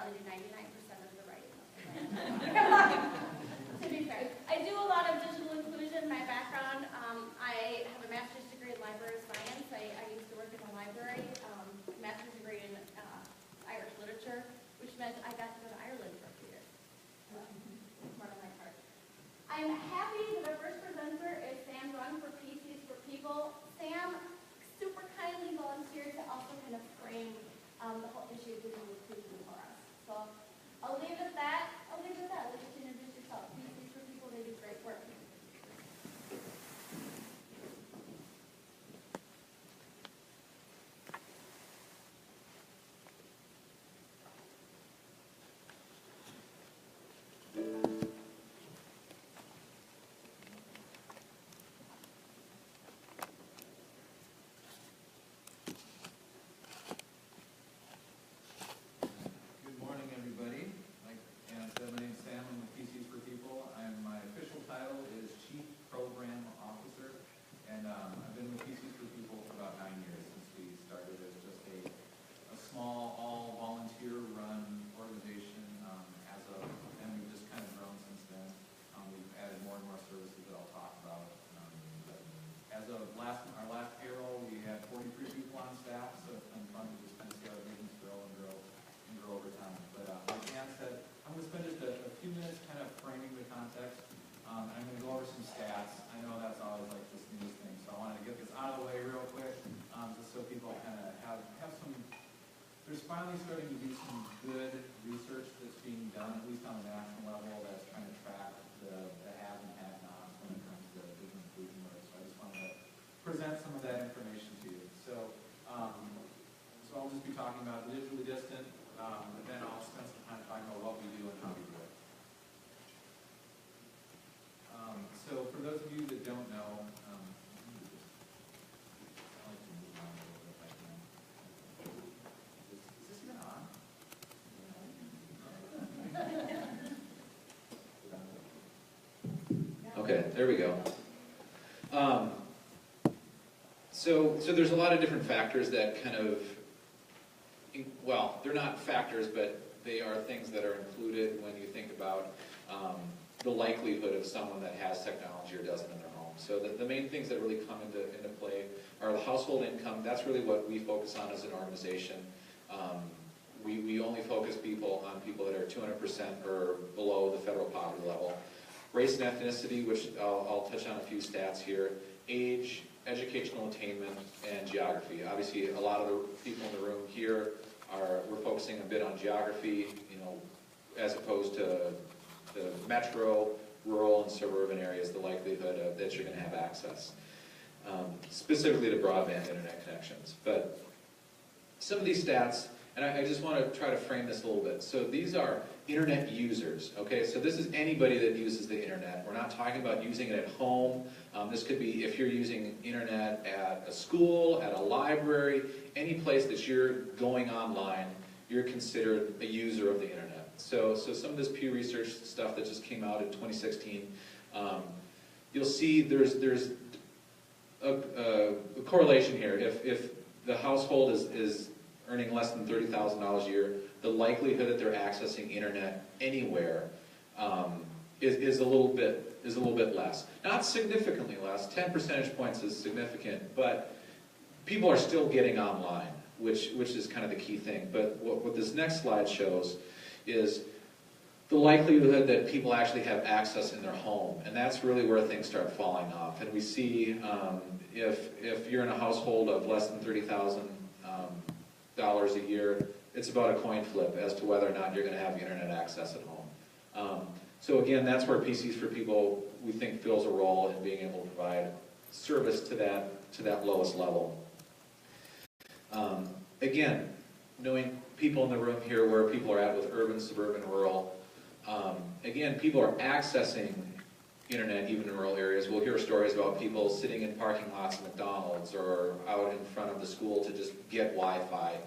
probably do 99% of the writing. To be fair. I do a lot of digital inclusion. My background, I have a master's degree in library science. I used to work in a library, master's degree in Irish literature, which meant I got to go to Ireland for a few years. One of my parts. I'm happy that our first presenter is Sam Run for PCs for People. Sam super kindly volunteered to also kind of frame the whole issue of digital inclusion for us. So I'll leave it at that. I'll let you introduce yourself. PCs for People, they do great work. There's finally starting to be some good research that's being done, at least on a national level, that's trying to track the haves and have-nots when it comes to digital inclusion work. So I just wanted to present some of that information to you. So, I'll just be talking about the digitally distant, but then I'll spend some time talking about what we do and how we do it. So for those of you that don't know, Okay, there we go. So there's a lot of different factors that kind of, well, they're not factors, but they are things that are included when you think about the likelihood of someone that has technology or doesn't in their home. So the main things that really come into play are the household income. That's really what we focus on as an organization. We only focus on people that are 200% or below the federal poverty level. Race and ethnicity, which I'll touch on a few stats here. Age, educational attainment, and geography. Obviously, a lot of the people in the room here we're focusing a bit on geography, as opposed to the metro, rural, and suburban areas, the likelihood that you're going to have access, specifically to broadband internet connections. But some of these stats, and I just want to try to frame this a little bit. So these are internet users, okay? So this is anybody that uses the internet. We're not talking about using it at home. This could be if you're using internet at a school, at a library, any place that you're going online, you're considered a user of the internet. So some of this Pew Research stuff that just came out in 2016, you'll see there's a correlation here. If the household is earning less than $30,000 a year, the likelihood that they're accessing internet anywhere is a little bit less. Not significantly less. 10 percentage points is significant, but people are still getting online, which is kind of the key thing. But what this next slide shows is the likelihood that people actually have access in their home, and that's really where things start falling off. And we see if you're in a household of less than $30,000 a year, it's about a coin flip as to whether or not you're going to have internet access at home. So again, that's where PCs for People, we think, fills a role in being able to provide service to that lowest level. Again, knowing people in the room here, where people are at with urban, suburban, rural, again, people are accessing internet even in rural areas. We'll hear stories about people sitting in parking lots of McDonald's or out in front of the school to just get Wi-Fi.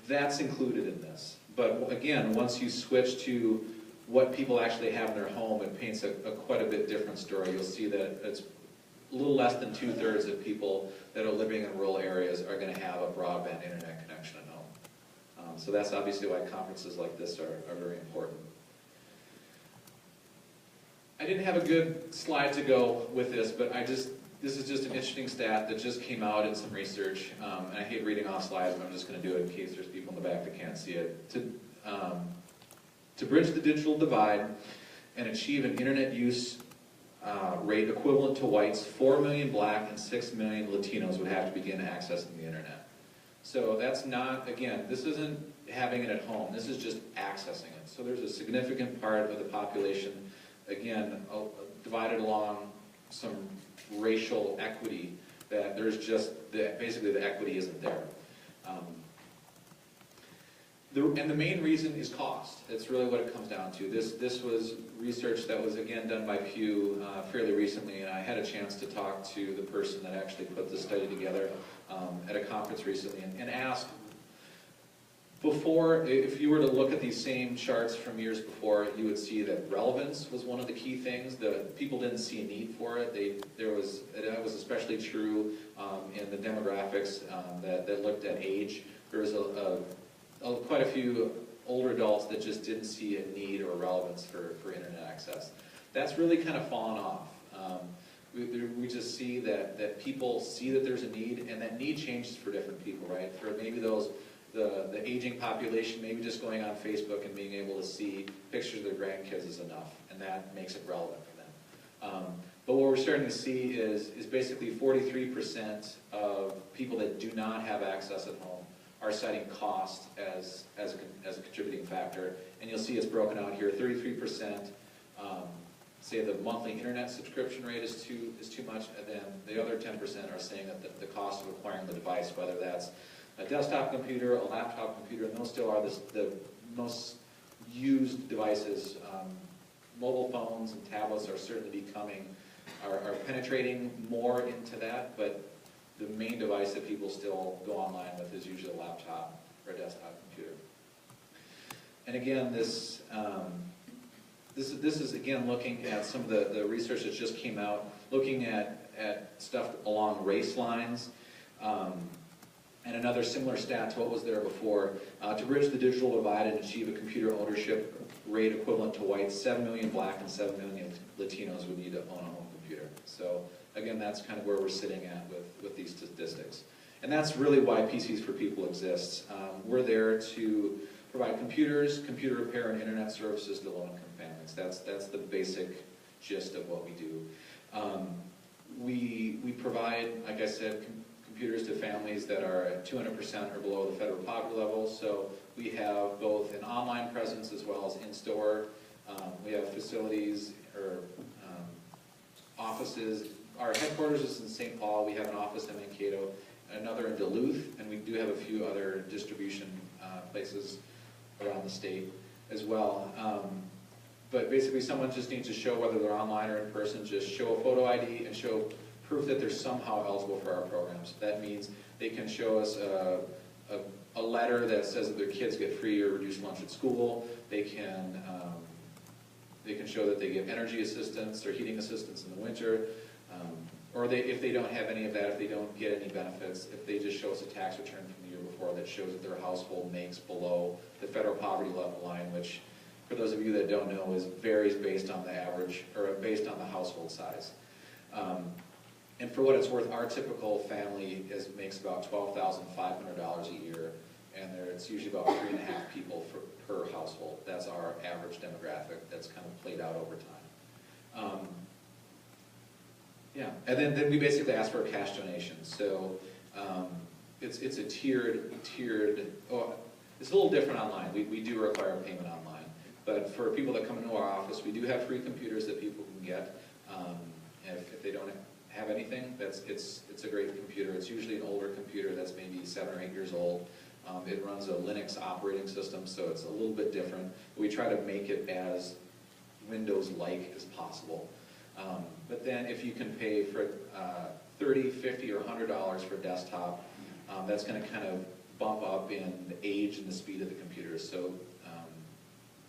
That's included in this. But again, once you switch to what people actually have in their home, it paints quite a bit different story. You'll see that it's a little less than 2/3 of people that are living in rural areas are going to have a broadband internet connection at home. So that's obviously why conferences like this are very important. I didn't have a good slide to go with this, but this is just an interesting stat that just came out in some research, and I hate reading off slides, but I'm just going to do it in case there's people in the back that can't see it. To bridge the digital divide and achieve an internet use rate equivalent to whites, 4 million black and 6 million Latinos would have to begin accessing the internet. So that's not, again, this isn't having it at home, this is just accessing it. So there's a significant part of the population, again, divided along some racial equity, that there's just, basically the equity isn't there. And the main reason is cost. That's really what it comes down to. This was research that was, again, done by Pew fairly recently, and I had a chance to talk to the person that actually put the study together at a conference recently, and asked, before, if you were to look at these same charts from years before, you would see that relevance was one of the key things. People didn't see a need for it. That was especially true in the demographics that looked at age. There was quite a few older adults that just didn't see a need or relevance for internet access. That's really kind of fallen off. We just see that people see that there's a need, and that need changes for different people, right? For maybe the aging population, maybe just going on Facebook and being able to see pictures of their grandkids is enough, and that makes it relevant for them. But what we're starting to see is basically 43% of people that do not have access at home are citing cost as a contributing factor. And you'll see it's broken out here. 33% say the monthly internet subscription rate is too much, and then the other 10% are saying that the cost of acquiring the device, whether that's a desktop computer, a laptop computer, and those still are the most used devices. Mobile phones and tablets are certainly are penetrating more into that, but the main device that people still go online with is usually a laptop or a desktop computer. And again, this is again looking at some of the research that just came out, looking at stuff along race lines. And another similar stat to what was there before, to bridge the digital divide and achieve a computer ownership rate equivalent to whites, 7 million black and 7 million Latinos would need to own a home computer. So again, that's kind of where we're sitting at with these statistics. And that's really why PCs for People exists. We're there to provide computers, computer repair, and internet services to low-income families. That's the basic gist of what we do. We provide, like I said, computers to families that are at 200% or below the federal poverty level. So we have both an online presence as well as in-store. We have facilities or offices. Our headquarters is in St. Paul. We have an office in Mankato, another in Duluth, and we do have a few other distribution places around the state as well. But basically, someone just needs to show, whether they're online or in person, just show a photo ID and show proof that they're somehow eligible for our programs. That means they can show us a letter that says that their kids get free or reduced lunch at school. They can show that they get energy assistance or heating assistance in the winter. Or if they don't have any of that, if they don't get any benefits, if they just show us a tax return from the year before that shows that their household makes below the federal poverty level line, which, for those of you that don't know, varies based on the average, or based on the household size. And for what it's worth, our typical family makes about $12,500 a year, and it's usually about 3.5 people per household. That's our average demographic that's kind of played out over time. Yeah, and then we basically ask for a cash donation. So it's a tiered. Oh, it's a little different online. We do require payment online, but for people that come into our office, we do have free computers that people can get. If they don't have anything, it's a great computer. It's usually an older computer that's maybe 7 or 8 years old. It runs a Linux operating system, so it's a little bit different. We try to make it as Windows-like as possible. But then if you can pay for $30, $50, or $100 for a desktop, that's going to kind of bump up in the age and the speed of the computer. So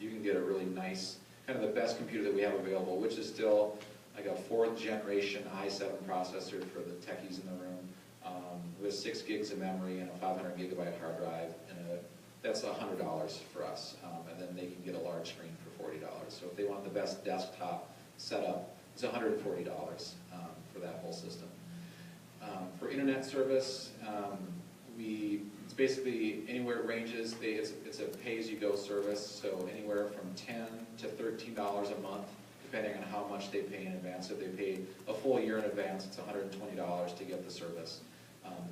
you can get a really nice, kind of the best computer that we have available, which is still like a 4th generation i7 processor for the techies in the room, with 6 gigs of memory and a 500 gigabyte hard drive and that's $100 for us, and then they can get a large screen for $40. So if they want the best desktop setup, it's $140 for that whole system. For internet service, it's basically anywhere it ranges. It's a pay-as-you-go service, so anywhere from $10 to $13 a month, depending on how much they pay in advance. If they pay a full year in advance, it's $120 to get the service.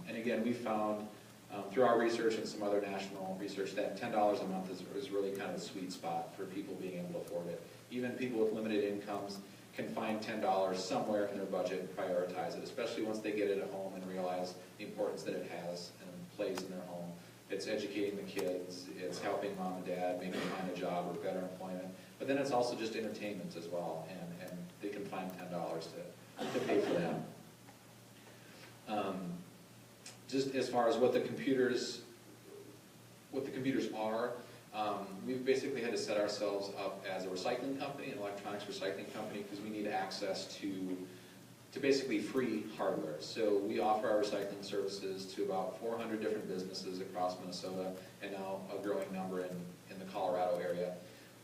And again, we found through our research and some other national research that $10 a month is really kind of a sweet spot for people being able to afford it. Even people with limited incomes can find $10 somewhere in their budget and prioritize it, especially once they get it at home and realize the importance that it has and plays in their home. It's educating the kids, it's helping mom and dad maybe find a job or better employment, but then it's also just entertainment as well, and they can find $10 to pay for that. Just as far as what the computers are, we've basically had to set ourselves up as a recycling company, an electronics recycling company, because we need access to basically free hardware. So we offer our recycling services to about 400 different businesses across Minnesota, and now a growing number in the Colorado area.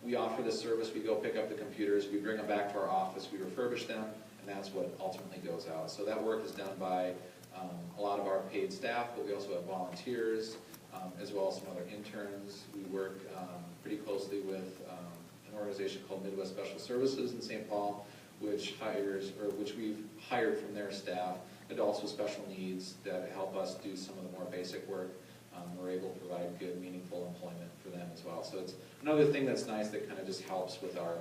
We offer this service, we go pick up the computers, we bring them back to our office, we refurbish them, and that's what ultimately goes out. So that work is done by a lot of our paid staff, but we also have volunteers, as well as some other interns. We work pretty closely with an organization called Midwest Special Services in St. Paul, which we've hired from their staff adults with special needs that help us do some of the more basic work. We're able to provide good, meaningful employment for them as well. So it's another thing that's nice that kind of just helps with our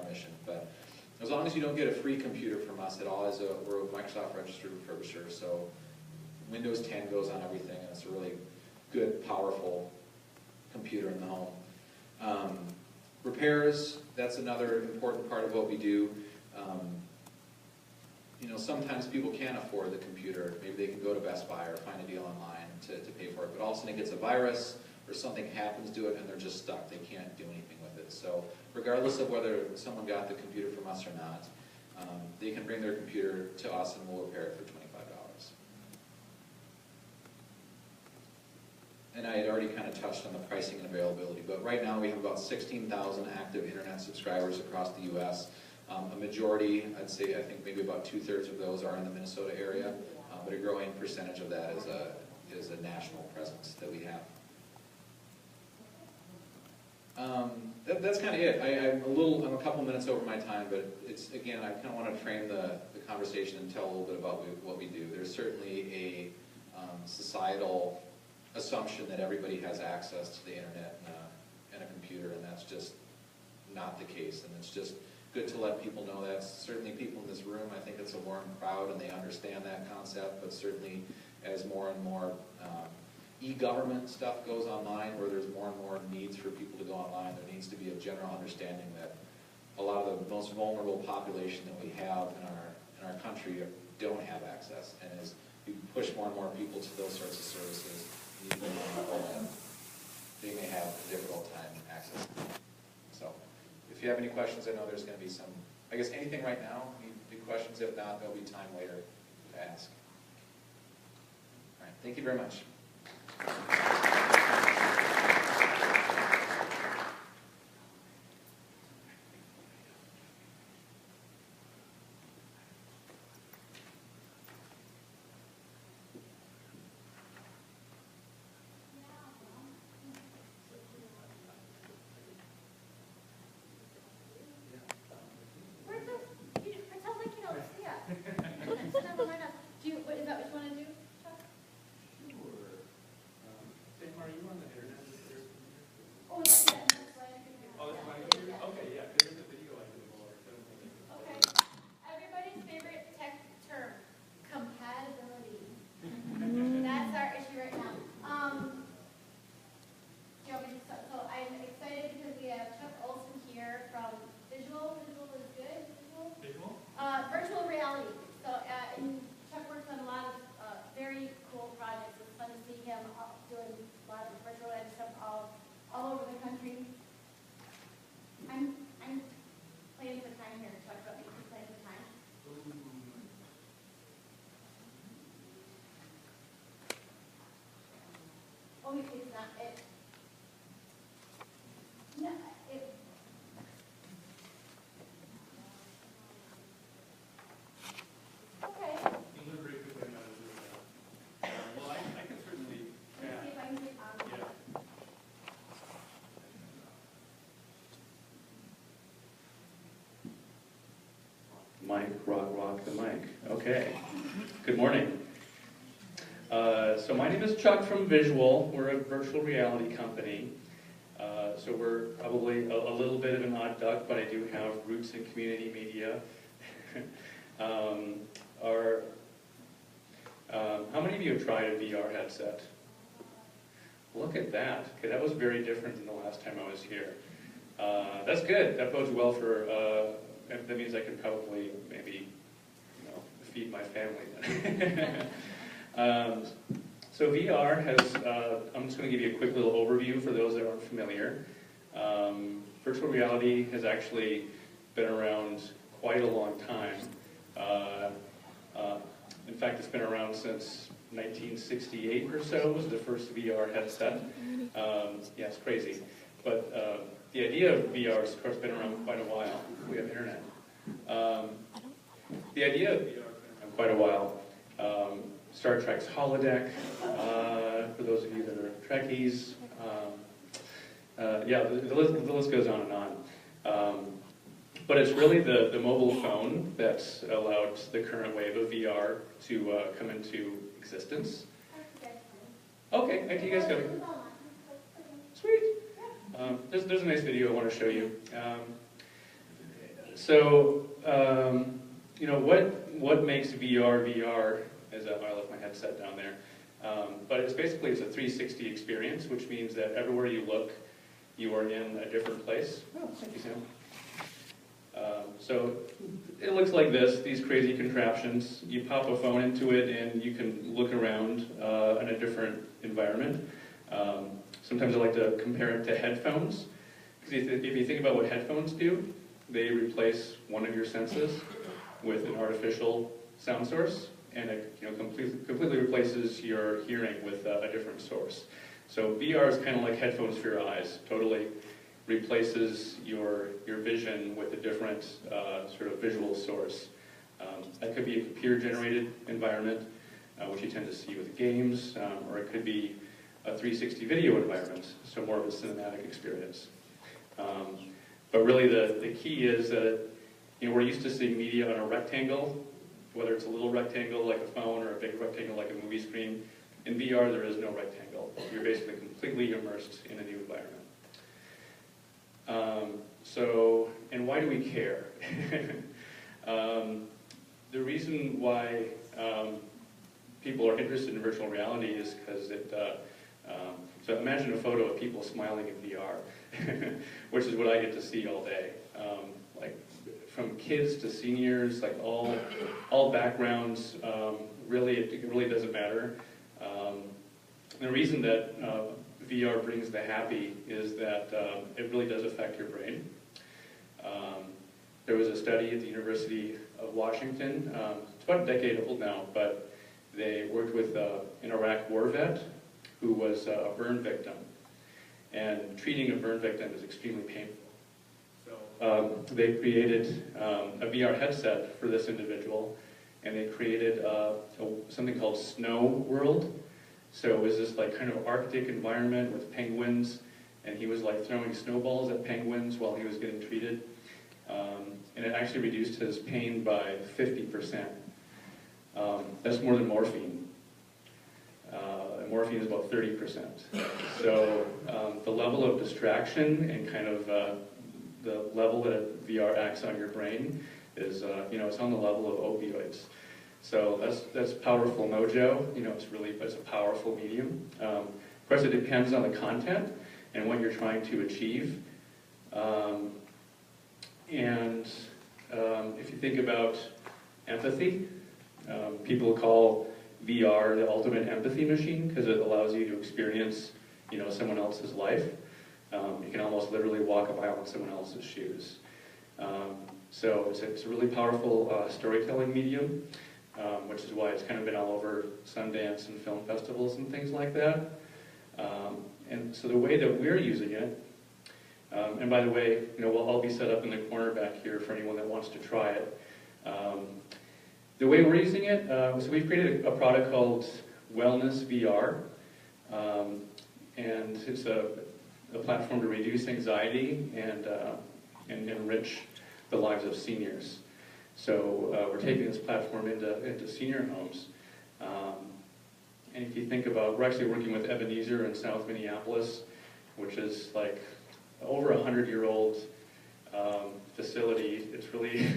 mission. But as long as you don't get a free computer from us at all, we're a Microsoft registered refurbisher, so Windows 10 goes on everything, and it's a really good, powerful computer in the home. Repairs, that's another important part of what we do. Sometimes people can't afford the computer. Maybe they can go to Best Buy or find a deal online to pay for it, but all of a sudden it gets a virus or something happens to it and they're just stuck. They can't do anything with it. So regardless of whether someone got the computer from us or not, they can bring their computer to us and we'll repair it for $25. And I had already kind of touched on the pricing and availability, but right now we have about 16,000 active internet subscribers across the U.S. A majority, I think maybe about 2/3 of those are in the Minnesota area, but a growing percentage of that is a national presence that we have. That's kind of it. I'm a couple minutes over my time, but it's, again, I kind of want to frame the conversation and tell a little bit about what we do. There's certainly a societal assumption that everybody has access to the internet and a computer, and that's just not the case. And it's just good to let people know that. Certainly people in this room, I think it's a warm crowd and they understand that concept, but certainly as more and more e-government stuff goes online, where there's more and more needs for people to go online, there needs to be a general understanding that a lot of the most vulnerable population that we have in our country don't have access. And as we push more and more people to those sorts of services, they may have a difficult time accessing them. So if you have any questions, I know there's going to be some, I guess anything right now, any big questions? If not, there'll be time later to ask. All right, thank you very much. Virtual reality. So and Chuck works on a lot of very cool projects. It's fun to see him doing a lot of virtual reality stuff all over the country. I'm playing for time here, Chuck. But you playing for time. Oh, it's not it. the mic. Okay. Good morning. So my name is Chuck from Visual. We're a virtual reality company. So we're probably a little bit of an odd duck, but I do have roots in community media. How many of you have tried a VR headset? Look at that. Okay, that was very different than the last time I was here. That's good. That bodes well for, that means I can probably maybe, feed my family then. So VR has, I'm just going to give you a quick little overview for those that aren't familiar. Virtual reality has actually been around quite a long time. In fact, it's been around since 1968 or so was the first VR headset. Yeah, it's crazy. But the idea of VR has, of course, been around quite a while. We have internet. The idea of VR has been around quite a while. Star Trek's holodeck, for those of you that are Trekkies. Yeah, the list goes on and on. But it's really the mobile phone that's allowed the current wave of VR to come into existence. Okay, you guys got it. Sweet. There's a nice video I want to show you. What makes VR VR? I left my headset down there. But it's a 360 experience, which means that everywhere you look, you are in a different place. Oh, thank you, Sam. So it looks like this, these crazy contraptions. You pop a phone into it and you can look around in a different environment. Sometimes I like to compare it to headphones. Because if you think about what headphones do, they replace one of your senses with an artificial sound source, and it completely replaces your hearing with a different source. So VR is kind of like headphones for your eyes. Totally replaces your vision with a different sort of visual source. That could be a computer-generated environment, which you tend to see with games, or it could be a 360 video environment, so more of a cinematic experience. But really the key is that we're used to seeing media on a rectangle, whether it's a little rectangle like a phone or a big rectangle like a movie screen. In VR, there is no rectangle. You're basically completely immersed in a new environment. And why do we care? The reason why people are interested in virtual reality is because so imagine a photo of people smiling in VR, which is what I get to see all day. Like from kids to seniors, like all backgrounds, it really doesn't matter. The reason that VR brings the happy is that it really does affect your brain. There was a study at the University of Washington, it's about a decade old now, but they worked with an Iraq war vet who was a burn victim. And treating a burn victim is extremely painful. So they created a VR headset for this individual, and they created something called Snow World. So it was this like kind of Arctic environment with penguins, and he was like throwing snowballs at penguins while he was getting treated. And it actually reduced his pain by 50%. That's more than morphine. Morphine is about 30%. So the level of distraction and kind of the level that VR acts on your brain is, it's on the level of opioids. So that's powerful mojo. It's a powerful medium. Of course, it depends on the content and what you're trying to achieve. If you think about empathy, people call VR the ultimate empathy machine because it allows you to experience, someone else's life. You can almost literally walk a mile in someone else's shoes. So it's a really powerful storytelling medium, which is why it's kind of been all over Sundance and film festivals and things like that. And so the way that we're using it, and by the way, I'll be set up in the corner back here for anyone that wants to try it. The way we're using it, so we've created a product called Wellness VR, and it's a platform to reduce anxiety and enrich the lives of seniors. So we're taking this platform into senior homes. And if you think about, we're actually working with Ebenezer in South Minneapolis, which is like over 100-year-old facility. It's really,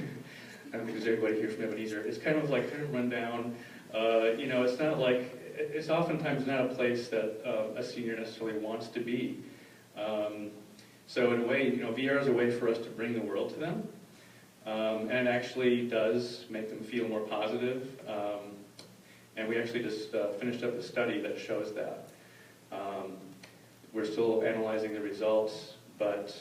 I don't think there's anybody here from Ebenezer. It's kind of run down. It's not like, it's oftentimes not a place that a senior necessarily wants to be. So in a way, VR is a way for us to bring the world to them. And it actually does make them feel more positive. And we actually just finished up a study that shows that. We're still analyzing the results, but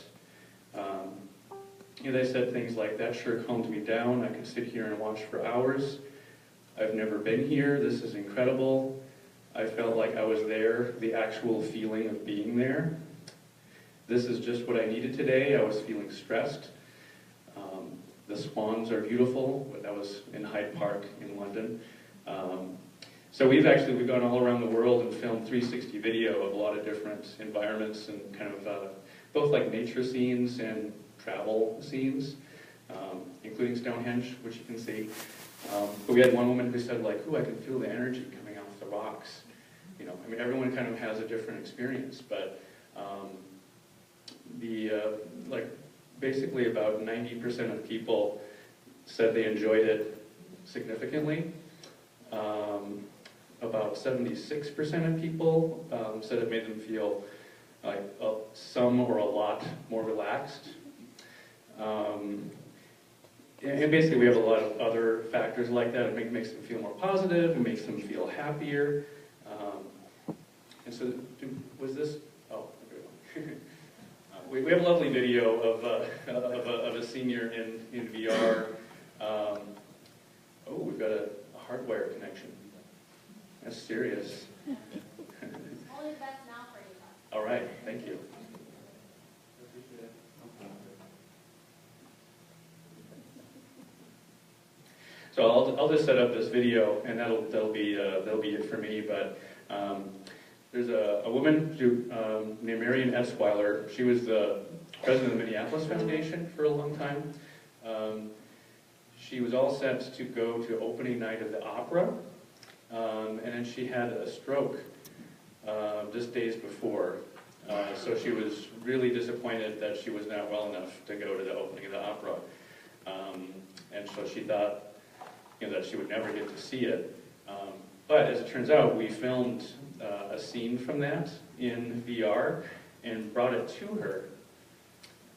they said things like, that sure calmed me down. I could sit here and watch for hours. I've never been here. This is incredible. I felt like I was there, the actual feeling of being there. This is just what I needed today. I was feeling stressed. The swans are beautiful. That was in Hyde Park in London. So we've gone all around the world and filmed 360 video of a lot of different environments and kind of both like nature scenes and travel scenes, including Stonehenge, which you can see. But we had one woman who said, like, "Ooh, I can feel the energy coming off the rocks." Everyone kind of has a different experience, but basically about 90% of people said they enjoyed it significantly. About 76% of people said it made them feel like some or a lot more relaxed. And basically we have a lot of other factors like that. It makes them feel more positive, it makes them feel happier. And so, was this, oh, we have a lovely video of a senior in VR. Oh, we've got a hardwire connection. That's serious. Only the best now for you. All right, thank you. So I'll just set up this video, and that'll be it for me. But there's a woman named Marion Etzweiler. She was the president of the Minneapolis Foundation for a long time. She was all set to go to opening night of the opera, and then she had a stroke just days before. So she was really disappointed that she was not well enough to go to the opening of the opera. And so she thought that she would never get to see it. But as it turns out, we filmed a scene from that in VR and brought it to her.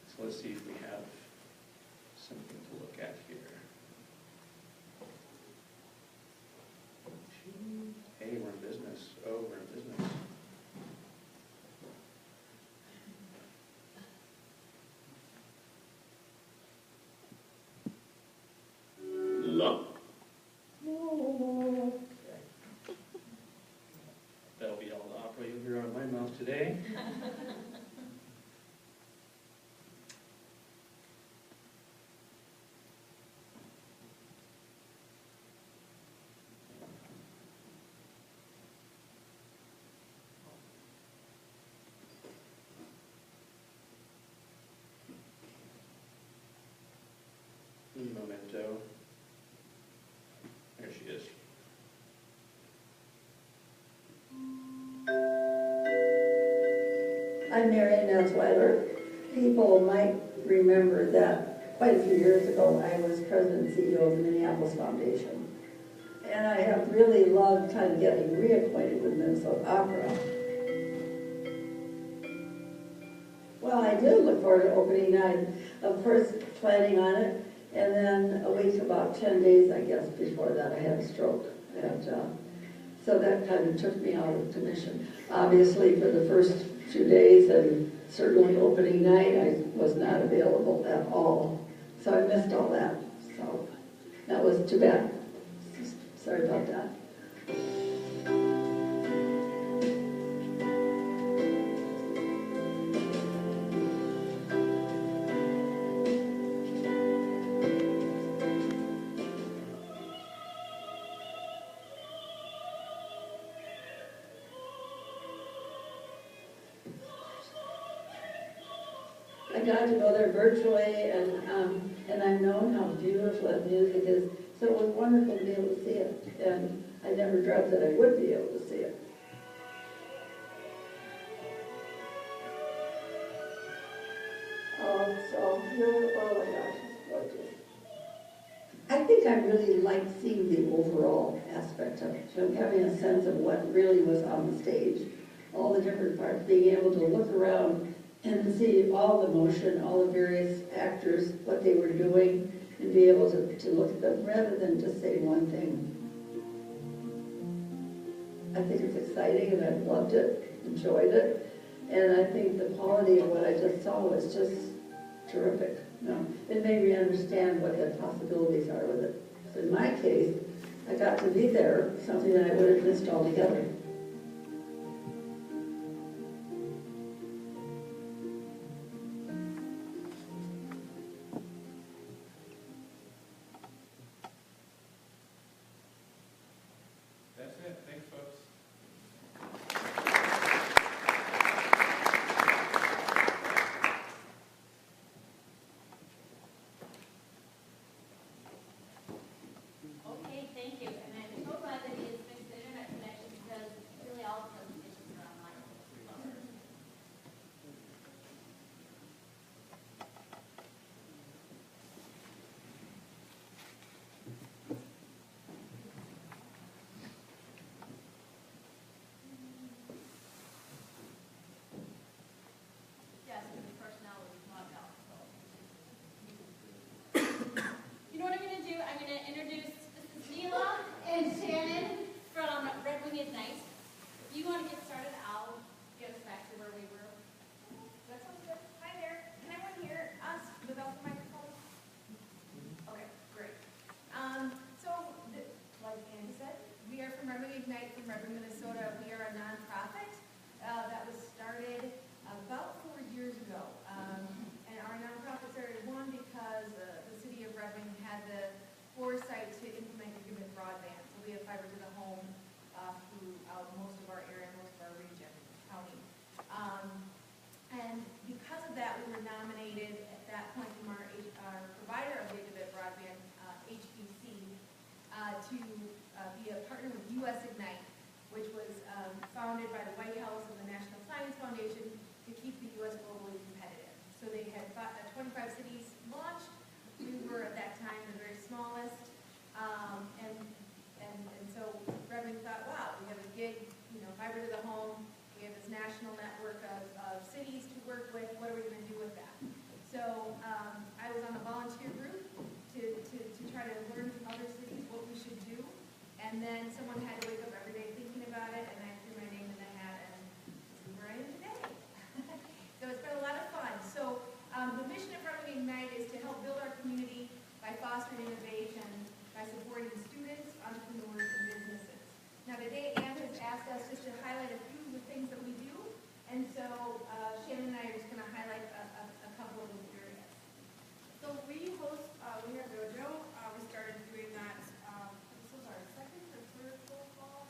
So let's see if we have something to look at here. Hey, we're in business. Oh, we're in business. That'll be all the opera you'll hear out of my mouth today. Un momento. There she is. I'm Marion Etzweiler. People might remember that quite a few years ago I was president and CEO of the Minneapolis Foundation. And I have really loved kind of getting reacquainted with Minnesota Opera. Well, I do look forward to opening night. Of course, planning on it. And then a week, about 10 days, I guess, before that, I had a stroke. And so that kind of took me out of commission. Obviously, for the first few days, and certainly opening night, I was not available at all. So I missed all that. So that was too bad. Sorry about that. I got to go there virtually, and I've known how beautiful that music is, so it was wonderful to be able to see it, and I never dreamt that I would be able to see it. Oh, so beautiful, oh my gosh, it's gorgeous. I think I really like seeing the overall aspect of it, having a sense of what really was on the stage, all the different parts, being able to look around and see all the motion, all the various actors, what they were doing, and be able to look at them rather than just say one thing. I think it's exciting, and I've loved it, enjoyed it, and I think the quality of what I just saw was just terrific. It made me understand what the possibilities are with it. So in my case, I got to be there, something that I would have missed altogether. That's it. Thanks, folks. Okay, thank you. And I'm so glad that he has fixed the internet connection because really all the presentations are online. Yes, and the personnel is logged out, so. You know what I'm gonna do? I'm gonna introduce, this is Neela and Shannon from Red Wing Ignite. If you wanna get started, I'll get us back to where we were. That sounds good. Hi there. Can everyone hear us without the microphone? Okay, great. Like Andy said, we are from Red Wing Ignite from Red Wing, Minnesota. We are a nonprofit that was started about 4 years ago. And our nonprofit started, one, because the city of Red Wing had the foresight to implement gigabit broadband. So we have fiber to the home throughout most of our area, most of our region, county. And because of that, we were nominated at that point from our provider of gigabit broadband, HBC, to be a partner with US Ignite, which was founded by the White House and the National Science Foundation to keep the U.S. globally competitive. So they had 25 cities launched. We were at that time the very smallest, and so Red Wing thought, wow, we have a gig, fiber to the home. We have this national network of cities to work with. What are we going to do with that? So I was on a volunteer group to try to learn from other cities what we should do, and then someone had to wake up every day thinking about it, and I threw my name in the hat, and this is where I am today. So it's been a lot of fun. So the mission of Red Wing Ignite is to help build our community by fostering innovation, by supporting students, entrepreneurs, and businesses. Now today, Anne has asked us just to highlight a few of the things that we do, and so Shannon and I are just going to highlight a couple of those areas. So we host, we have Dojo. We started doing that, this was our second or third fall.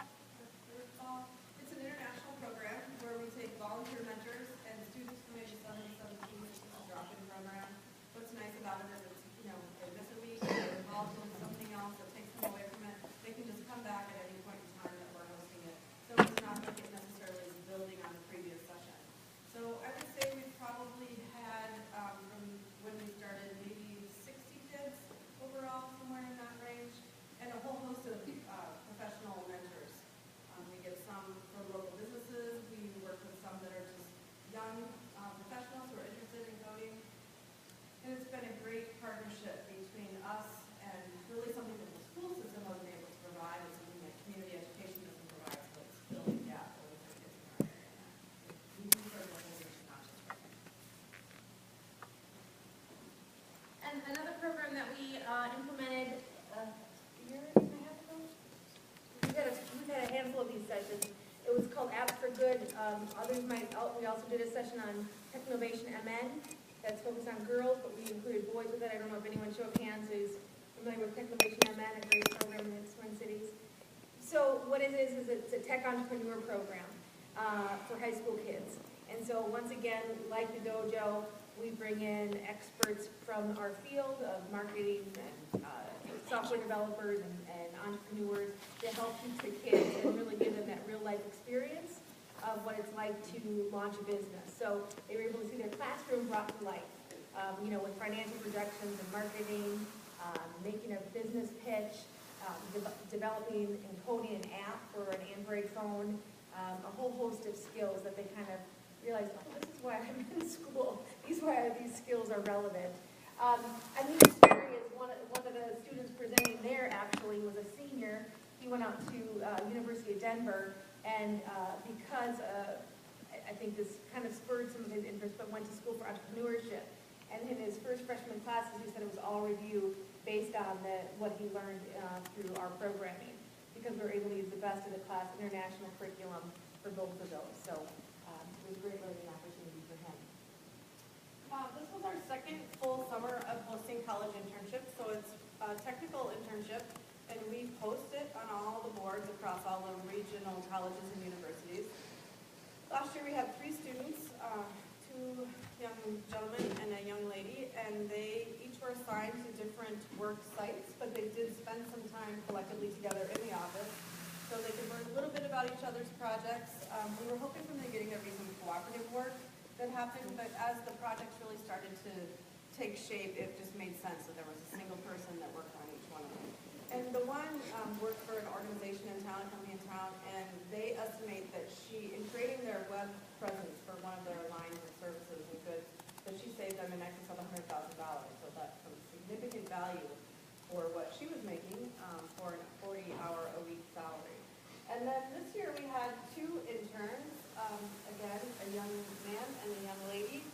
It's an international program where we take volunteer mentors and students from ages 7 to 17. It's a drop-in program. What's nice about it is it's, they miss a week, they're involved in something else that takes them away from it. They can just come back at any point in time that we're hosting it. So it's not like it necessarily is building on the previous session. So I would say we've probably had, from when we started, maybe 60 kids overall, somewhere in that range, and a whole host of professional mentors. We get some from local businesses. We work with some that are just young professionals who are interested in coding. And it's been a great partnership between us and really something that the school system wasn't able to provide, and something that community education doesn't provide, so it's filling a gap for kids in our area. We do serve the whole nation, not just right now. And another program that we implemented a year and a half ago, we've had a handful of these sessions. It was called Apps for Good. We also did a session on Technovation MN that's focused on girls, but we included boys with it. I don't know if anyone show of hands is familiar with Technovation MN, a great program in the Twin Cities. So what it is it's a tech entrepreneur program for high school kids. And so once again, like the dojo, we bring in experts from our field of marketing and software developers and entrepreneurs to help teach the kids and really give them that real-life experience of what it's like to launch a business. So they were able to see their classroom brought to life, with financial projections and marketing, making a business pitch, developing and coding an app for an Android phone, a whole host of skills that they kind of realized, oh, this is why I'm in school. These skills are relevant. A neat story is one of the students presenting there actually was a senior. He went out to University of Denver, and because I think this kind of spurred some of his interest, but went to school for entrepreneurship. And in his first freshman classes, he said it was all review based on what he learned through our programming, because we were able to use the best of the class international curriculum for both of those. So it was a great learning opportunity for him. This was our second full summer of hosting college internships, so it's a technical internship, and we post it on all the boards across all the regional colleges and universities. Last year we had 3 students, 2 young gentlemen and a young lady, and they each were assigned to different work sites, but they did spend some time collectively together in the office, so they could learn a little bit about each other's projects. We were hoping from the beginning there'd be some cooperative work that happened, but as the projects really started to take shape, it just made sense that there was a single person that worked on each one of them. And the one worked for an organization in town, a company in town, and they estimate that in creating their web presence for one of their lines of services and goods, that she saved them in excess of $100,000. So that's some significant value for what she was making for a 40-hour-a-week salary. And then this year we had 2 interns, again, a young man and a young lady.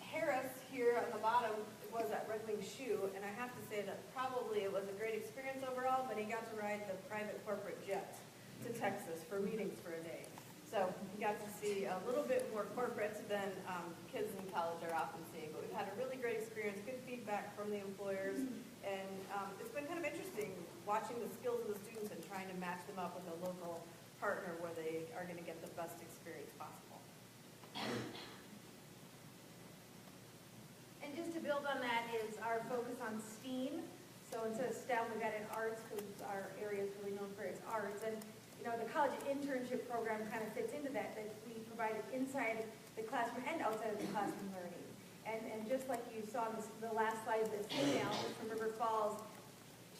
Harris here on the bottom was at Red Wing Shoe, and I have to say that probably it was a great experience overall, but he got to ride the private corporate jet to Texas for meetings for a day. So he got to see a little bit more corporate than kids in college are often seeing. But we've had a really great experience, good feedback from the employers, and it's been kind of interesting watching the skills of the students and trying to match them up with a local partner where they are going to get the best experience possible. And just to build on that is our focus on STEAM. So instead of STEM, we've added arts because our area is really known for its arts. And the college internship program kind of fits into that we provide inside the classroom and outside of the classroom learning. And just like you saw in the last slide, this female from River Falls,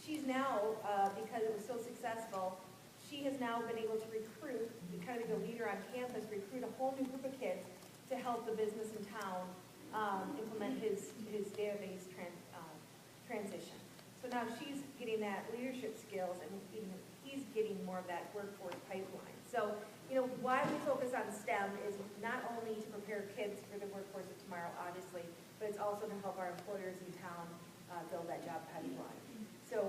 she's now, because it was so successful, she has now been able to recruit, kind of be the leader on campus, recruit a whole new group of kids to help the business in town implement his database transition. So now she's getting that leadership skills, and he's getting more of that workforce pipeline. So, why we focus on STEM is not only to prepare kids for the workforce of tomorrow, obviously, but it's also to help our employers in town build that job pipeline. So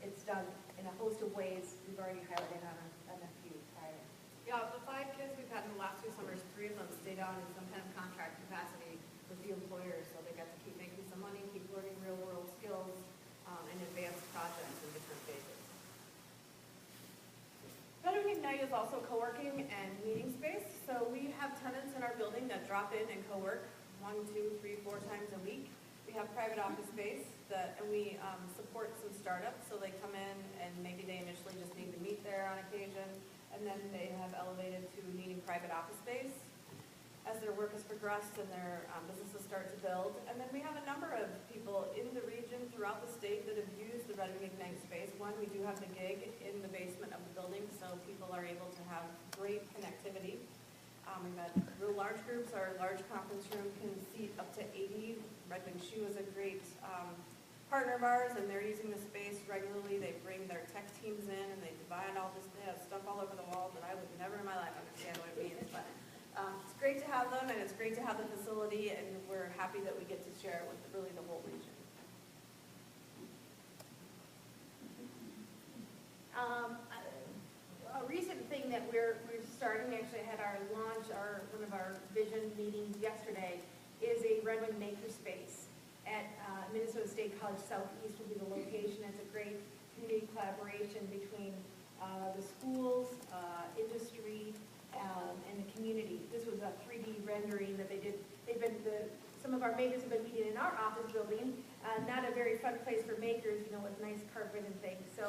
it's done in a host of ways. We've already highlighted on a few prior. Yeah, of the 5 kids we've had in the last 2 summers, 3 of them stayed on in some kind of contract capacity with the employers, so they got to keep making some money, keep learning real-world skills, and advanced projects in different phases. Veteran Ignite is also co-working and meeting space, so we have tenants in our building that drop in and co-work 1, 2, 3, 4 times a week. We have private office space and we support some startups, so they come in and maybe they initially just need to meet there on occasion, and then they have elevated to needing private office space as their work has progressed and their businesses start to build. And then we have a number of people in the region throughout the state that have used the Veteran Ignite space. One, we do have the gig in the basement of the building, so people are able to have great connectivity. We've had real large groups. Our large conference room can seat up to 80. Red Wing Shoe is a great partner of ours, and they're using the space regularly. They bring their tech teams in, and they divide all this. They have stuff all over the walls that I would never in my life understand what it means. But it's great to have them, and it's great to have the facility, and we're happy that we get to share it with really the whole region. A recent thing that we're starting, actually had our launch, one of our vision meetings yesterday, is a Red Wing Makerspace at Minnesota State College Southeast will be the location. It's a great community collaboration between the schools, industry, and the community. This was a 3D rendering that they did some of our makers have been meeting in our office building, not a very fun place for makers, with nice carpet and things. So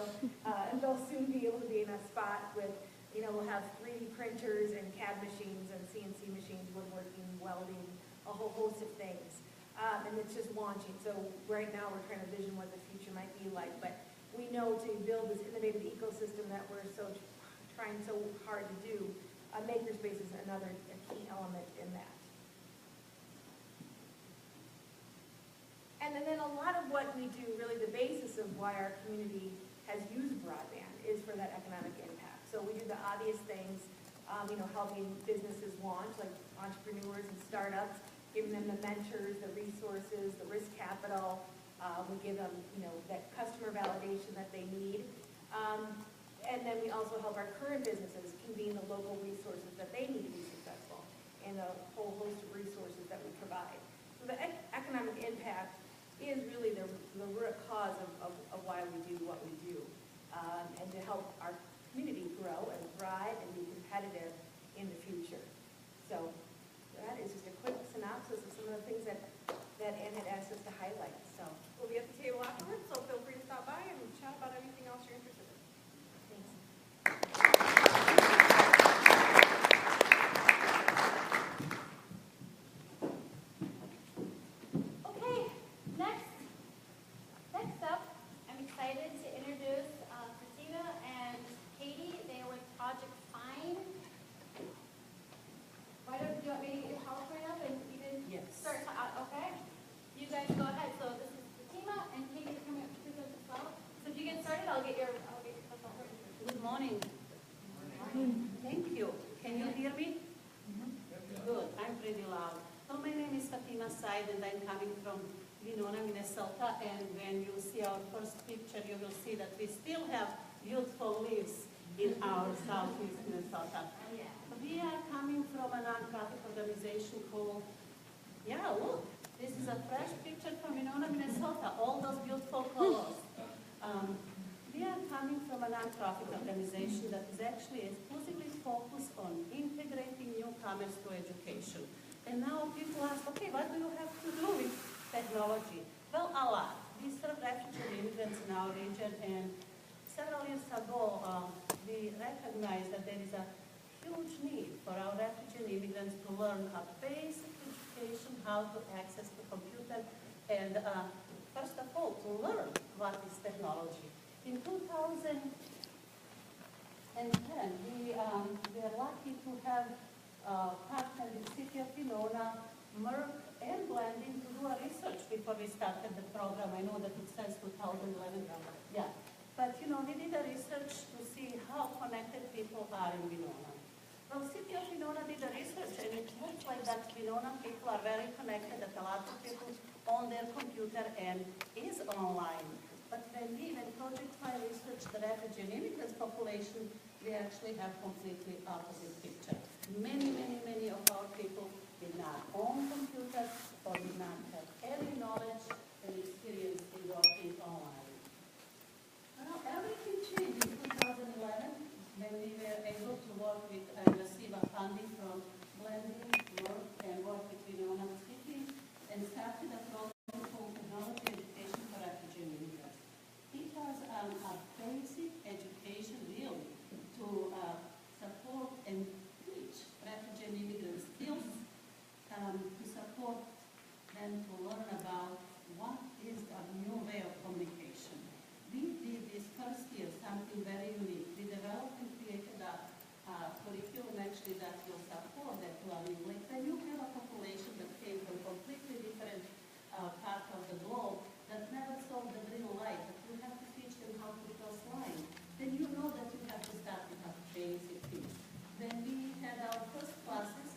they'll soon be able to be in a spot with, we'll have 3D printers and CAD machines and CNC machines, woodworking, welding, a whole host of things. And it's just launching. So right now we're trying to vision what the future might be like. But we know to build this innovative ecosystem that we're trying so hard to do, makerspace is another key element in that. And then a lot of what we do, really the basis of why our community has used broadband is for that economic impact. So we do the obvious things, helping businesses launch, like entrepreneurs and startups, giving them the mentors, the resources, the risk capital. We give them, that customer validation that they need. And then we also help our current businesses convene the local resources that they need to be successful, and a whole host of resources that we provide. So the economic impact is really the root cause of why we do what we do, and to help our community grow and thrive and be competitive in the future. So that is just a quick synopsis of some of the things that Ann had asked us to highlight. So We'll be at the table afterwards, so feel free to stop by and chat about anything else you're interested in. thanks. Okay, next up, I'm excited to introduce Christina and Katie. They are with Project Fine. Why don't you want me to get your PowerPoint up and you can start? Okay, you guys go ahead. So this is Fatima and Katie are coming up to present as well. So if you get started, I'll get your PowerPoint. Good morning. Thank you. Can you hear me? Good. I'm pretty loud. So my name is Fatima Said, and I'm coming from Winona, Minnesota. And when you see our first picture, you will see that we still have beautiful leaves in our southeast Minnesota. We are coming from a nonprofit organization called, look, this is a fresh picture from Winona, Minnesota. All those beautiful colors. We are coming from a nonprofit organization that is actually exclusively focused on integrating newcomers to education. And now people ask, okay, what do you have to do with technology? Well, a lot. We serve refugee immigrants in our region, and several years ago, we recognized that there is a huge need for our refugee immigrants to learn a basic education, how to access the computer, and first of all, to learn what is technology. In 2010, we are lucky to have partnered with City of Winona, Merck, and Blending to do a research before we started the program. I know that it says 2011. Yeah. But, we did a research to see how connected people are in Winona. Well, City of Winona did a research, and it looks like that Winona people are very connected, that a lot of people on their computer and is online. But when Project Fine researched the refugee and immigrants population, we actually have completely opposite picture. Many of our people did not own computers or did not have any knowledge and experience in working online. Well, everything changed in 2011 when we were able to work with and receive a funding from Blending, Merck, and work with Winona City, and started a program called Technology Education for Refugee Immigrants. It was a basic education really to support and teach refugee and immigrant skills, to support them to learn about what is a new way of communication. We did this first year something very unique. We developed and created a curriculum actually that will support that learning. Like when you have a population that came from completely different part of the globe that never saw the real light, that you have to teach them how to cross line, then you know that you have to start with a basic things. When we had our first classes,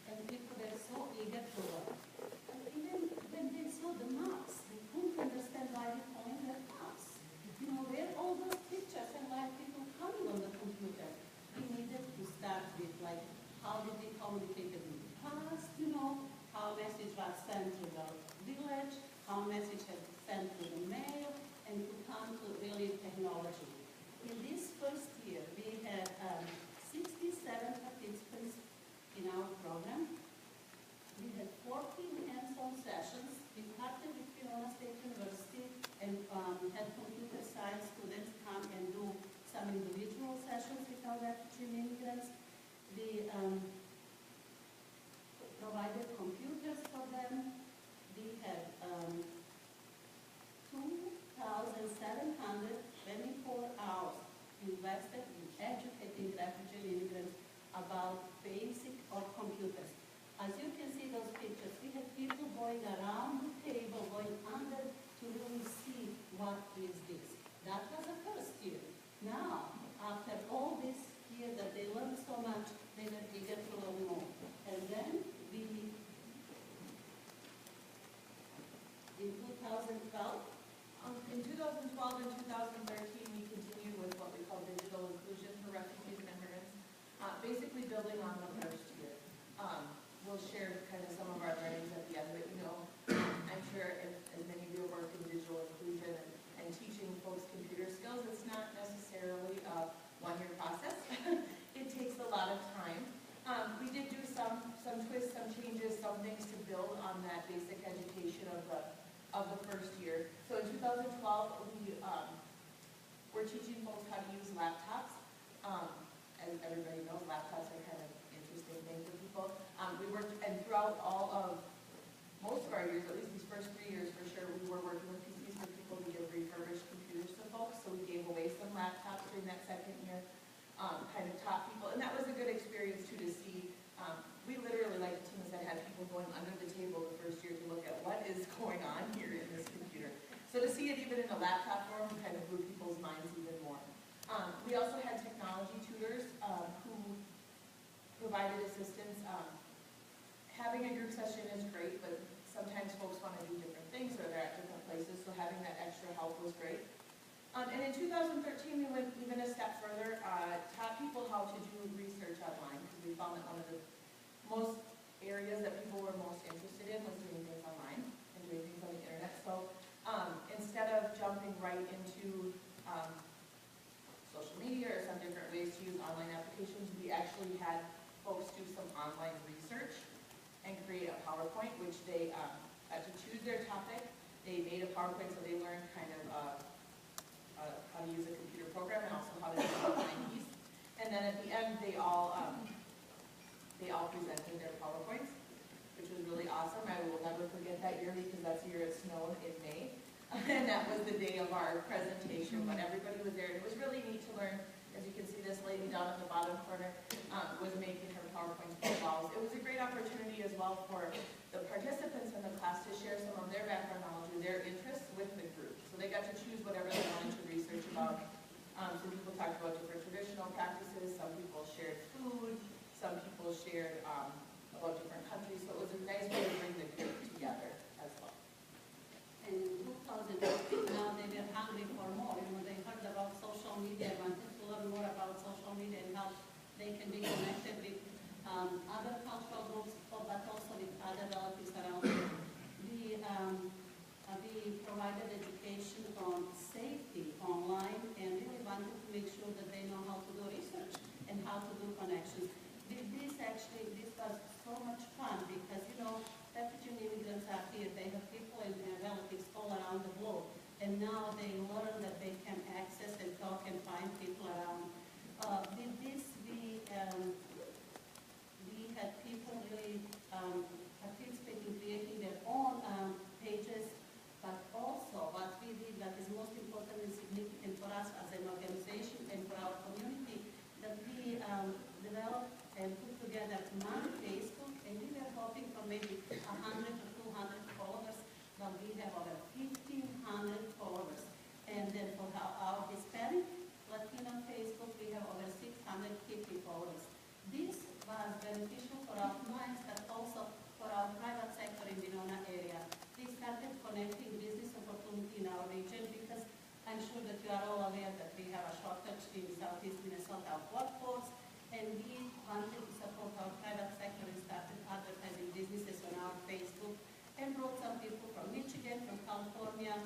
and people were so eager to learn. And We provided computers for them. We had 2,724 hours invested in educating refugee immigrants about basic of computers. As you can see those pictures, we had people going around the table, going under to really see what is this. That was the first year. Now, after all this year that they learned so much, they were eager to learn more. And then we, in 2012, In 2012 and 2013, we continued with what we call digital inclusion for refugees and immigrants, basically building on the first year. We'll share kind of some of our learnings at the end, but I'm sure as many of you work in digital inclusion and teaching folks computer skills, it's not necessarily a one-year process. It takes a lot of time. We did do some twists, some changes, some things to build on that basic education of the first year. So in 2012, we're teaching folks how to use laptops. As everybody knows, laptops are kind of interesting things for people. We worked, and throughout most of our years, at least these first 3 years for sure, we were working with PCs for people to give refurbished computers to folks. So we gave away some laptops during that second year, kind of taught people, and that was a good experience too to see. We literally, like Tina said, had people going under the table the first year to look at what is going on here in this computer. So to see it even in a laptop form kind of blew people's minds even more. We also had technology tutors who provided assistance. Having a group session is great, but sometimes folks want to do different things or they're at different places, so having that extra help was great. And in 2013, we went even a step further, taught people how to do research online, because we found that one of the most areas that people were most interested in was doing things online and doing things on the internet. So instead of jumping right into social media or some different ways to use online applications, we actually had folks do some online research and create a PowerPoint, which they had to choose their topic. They made a PowerPoint so they learned kind of how to use a computer program and also how to do online keys. And then at the end, they all presented their PowerPoints, which was really awesome. I will never forget that year because that's the year it snowed in May. And that was the day of our presentation, but everybody was there. And it was really neat to learn. As you can see, this lady down in the bottom corner was making her PowerPoints for walls. It was a great opportunity as well for the participants in the class to share some of their background knowledge and their interests with the group. So they got to choose whatever they wanted to research about. Some people talked about different traditional practices. Some people shared food. Some people shared about different countries. So it was a nice way to bring the group together as well. And in 2015, now they were hungry for more. They heard about social media, wanted to learn more about social media and how they can be connected with other cultural groups, but also with other relatives around them. We provided education on safety online and really wanted to make sure that they know how to do research and how to do connections. This was so much fun because, refugee immigrants are here. They have people and relatives all around the globe. And now they learn that they can access and talk and find people around. With this, we had people really participate in creating their own pages, but also what we did that is most important and significant for us as an organization and for our community, that we developed and put together one Facebook, and we were hoping for maybe 100 or 200 followers, but we have over 1,500 followers. And then for our Hispanic Latino Facebook, we have over 650 followers. This was beneficial for our clients, but also for our private sector in Winona area. We started connecting business opportunity in our region because I'm sure that you are all aware that we have a shortage in Southeast Minnesota of workforce, and we wanted to support our private sector and started advertising businesses on our Facebook and brought some people from Michigan, from California,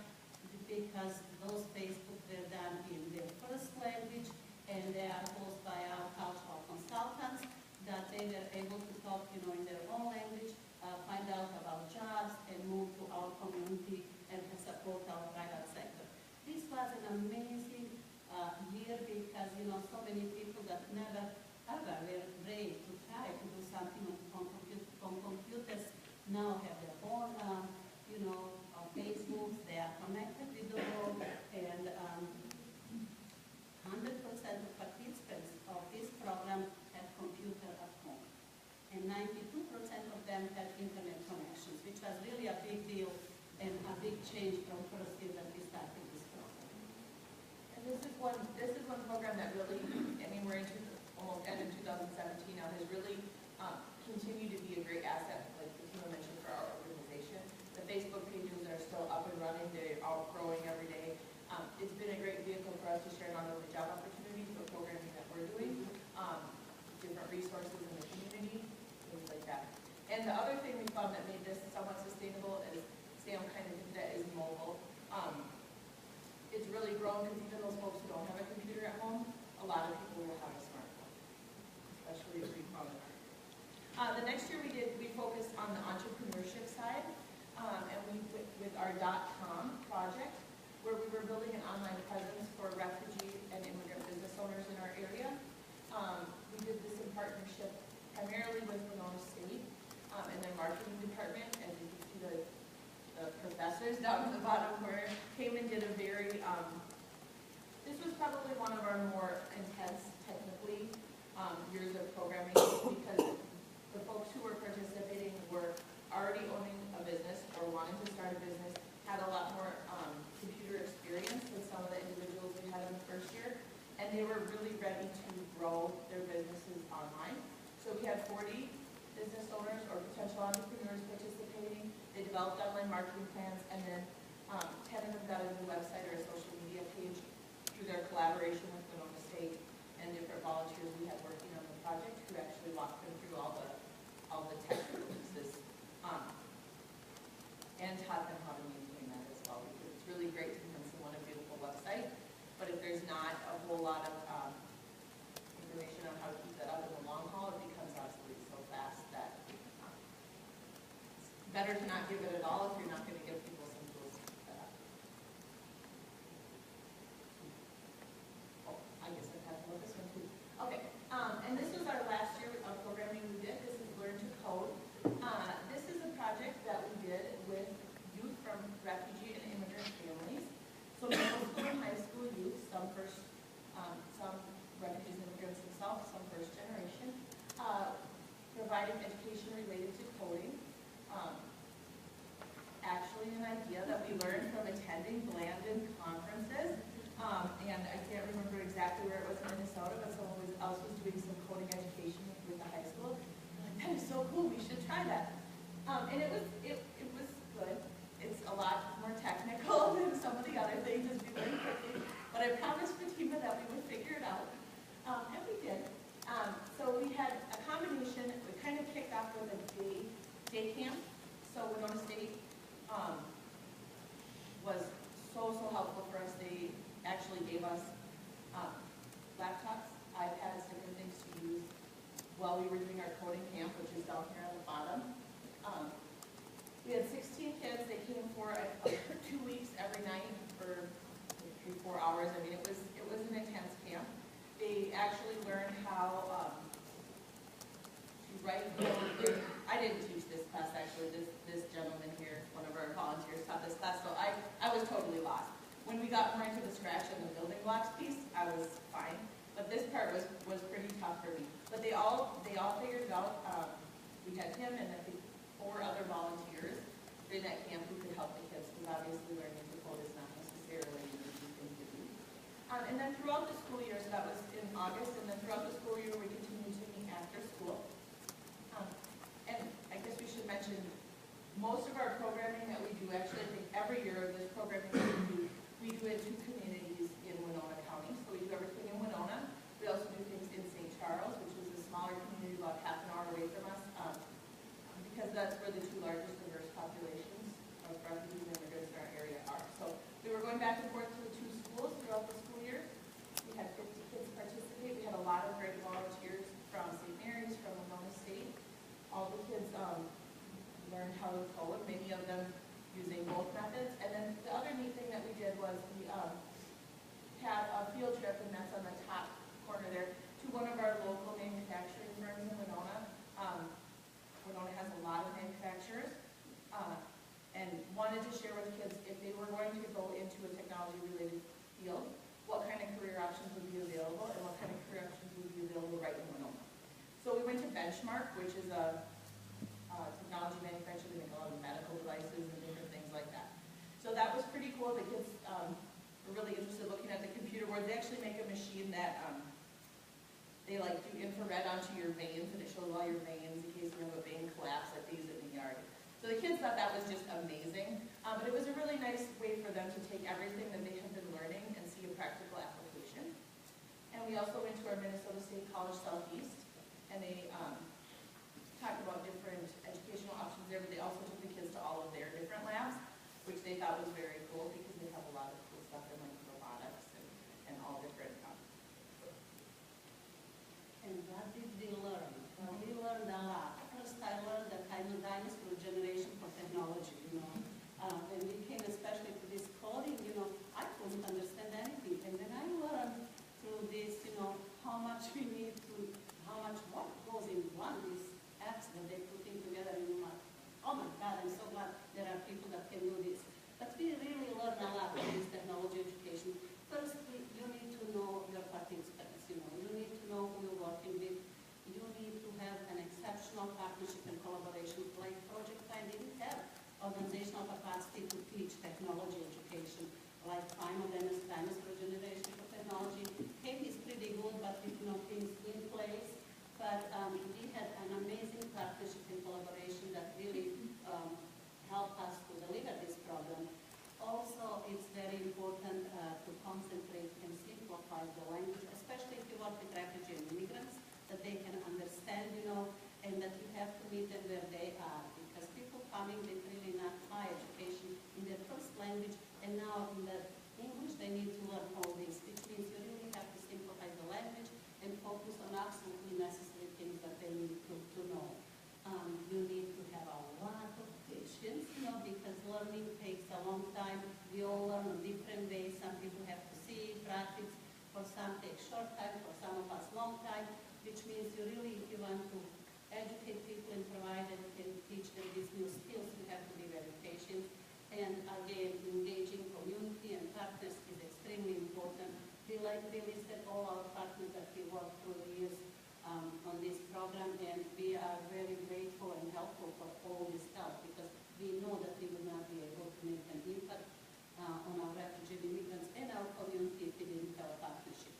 because those Facebook were done in their first language, and they are hosted by our cultural consultants that they were able to talk, in their own language, find out about jobs, and move to our community and to support our private sector. This was an amazing year because, so many people that never ever were brave to program that really, I mean, we're into almost end of 2017 now, has really continued to be a great asset, like Fatima mentioned, for our organization. The Facebook pages are still up and running, they're all growing every day. It's been a great vehicle for us to share not only job opportunities, but programming that we're doing, different resources in the community, things like that. And the other thing we found that made this somewhat sustainable is, Sam kind of did that, is mobile. It's really grown because even those folks who don't have a computer at home, a lot of people will have a smartphone, especially if we call it. The next year we focused on the entrepreneurship side, and we went with our .com project, where we were building an online presence for refugee and immigrant business owners in our area. We did this in partnership primarily with Winona State and their marketing department, and you can see the professors down in the bottom corner came and did a very, this was probably one of our more intense technically years of programming, because the folks who were participating were already owning a business or wanting to start a business, had a lot more computer experience than some of the individuals we had in the first year, and they were really ready to grow their businesses online. So we had 40 business owners or potential entrepreneurs participating. They developed online marketing plans, and then 10 of them got a new website or a social media page through their collaboration with Winona State and different volunteers we had working on the project, who actually walked them through all the technical pieces and taught them how to maintain that as well, because it's really great to have someone a beautiful website, but if there's not a whole lot of information on how to keep that up in the long haul, it becomes obsolete so fast that it's better to not give it at all if you're not going to give people some tools to keep that up. Oh, I guess I've had to look this one too. Okay, and this was our last year of programming we did. This is Learn to Code. This is a project that we did with youth from refugee and immigrant families. So middle school and high school youth, some refugees and immigrants themselves, some first generation, providing education related to coding. Actually an idea that we learned from attending Blandon conferences. And I can't remember exactly where it was in Minnesota, but someone else was doing some coding education with the high school. I'm like, that is so cool, we should try that. And it was good. It's a lot more technical than some of the other things as we learned quickly. But I promised Fatima that we would figure it out. And we did. So we had a combination. We kind of kicked off with a day camp. So Winona State was so helpful for us. They actually gave us laptops, iPads, different things to use while we were doing our coding camp, which is down here on the bottom. We had 16 kids. They came for 2 weeks every night for 3-4 hours. I mean, it was an intense camp. They actually learned how to write code. I didn't teach this class, actually. This gentleman here, one of our volunteers, taught this class, so I was totally lost. When we got more into the scratch and the building blocks piece, I was fine. But this part was pretty tough for me. But they all figured it out. We had him and I think 4 other volunteers during that camp who could help the kids, because obviously learning to code is not necessarily an easy thing to do. And then throughout the school year, so that was in August, and then throughout the school year we continued to meet after school. And I guess we should mention, most of our programming that we do, actually I think every year of this programming that we do in 2 communities in Winona County. So we do everything in Winona. We also do things in St. Charles, which is a smaller community about half an hour away from us, because that's where the 2 largest diverse populations of refugees and immigrants in our area are. So we were going back and forth to the 2 schools throughout the school year. We had 50 kids participate. We had a lot of great volunteers from St. Mary's, from Winona State. All the kids learned how to code, many of them using both methods. And then the other neat thing that we did was we had a field trip, and that's on the top corner there, to one of our local manufacturing firms in Winona. Winona has a lot of manufacturers, and wanted to share with kids if they were going to go into a technology-related field, what kind of career options would be available and what kind of career options would be available right in Winona. So we went to Benchmark, which is a technology manufacturer. They make a lot of medical devices and different things like that. So that was pretty cool. The kids were really interested looking at the computer board. boards. They actually make a machine that, they like do infrared onto your veins, and it shows all your veins in case you have a vein collapse like these in the yard. So the kids thought that was just amazing, but it was a really nice way for them to take everything that they had been learning and see a practical application. And we also went to our Minnesota State College Southeast, and they talked about different educational options there, but they also took the kids to all of their different labs, which they thought was very cool because they have a lot of cool stuff in like robotics and all different. And what did we learn? Well, we learned a lot. First, I learned that I'm a dinosaur generation for technology, When we came especially to this coding, I couldn't understand anything. And then I learned through this, how much we need to, how much work goes in one of these apps that they're putting together. And I'm like, oh my God, I'm so glad there are people that can do this. But we really learn a lot in this technology education. First, you need to know your participants, you need to know who you're working with. You need to have an exceptional partnership and collaboration. Like Project Plan didn't have organizational capacity to teach technology education. Like Primal Dinosaur Generation for Technology. Kate is pretty good, but with things in place. But we had an amazing partnership and collaboration that really helped us to deliver this program. Also, it's very important to concentrate and simplify the language, especially if you work with refugee and immigrants, that they can understand, and that you have to meet them where they are. Because people coming with really not high education in their first language, and now in the English, they need to learn all this, which means you really have to simplify the language and focus on absolutely necessary things that they need to know. You need to have a lot of patience, because learning takes a long time. We all learn in different ways. Some people have to see, practice. For some, takes short time. For some of us, long time. Which means you really, if you want to educate people and provide them and teach them these new skills, you have to be very patient. And again, engaging community and partners is extremely important. We listed all our partners that we worked through the years on this program, and we are very grateful and helpful for all this help, because we know that we would not be able to make an impact on our refugee immigrants and our community if we didn't have a partnership.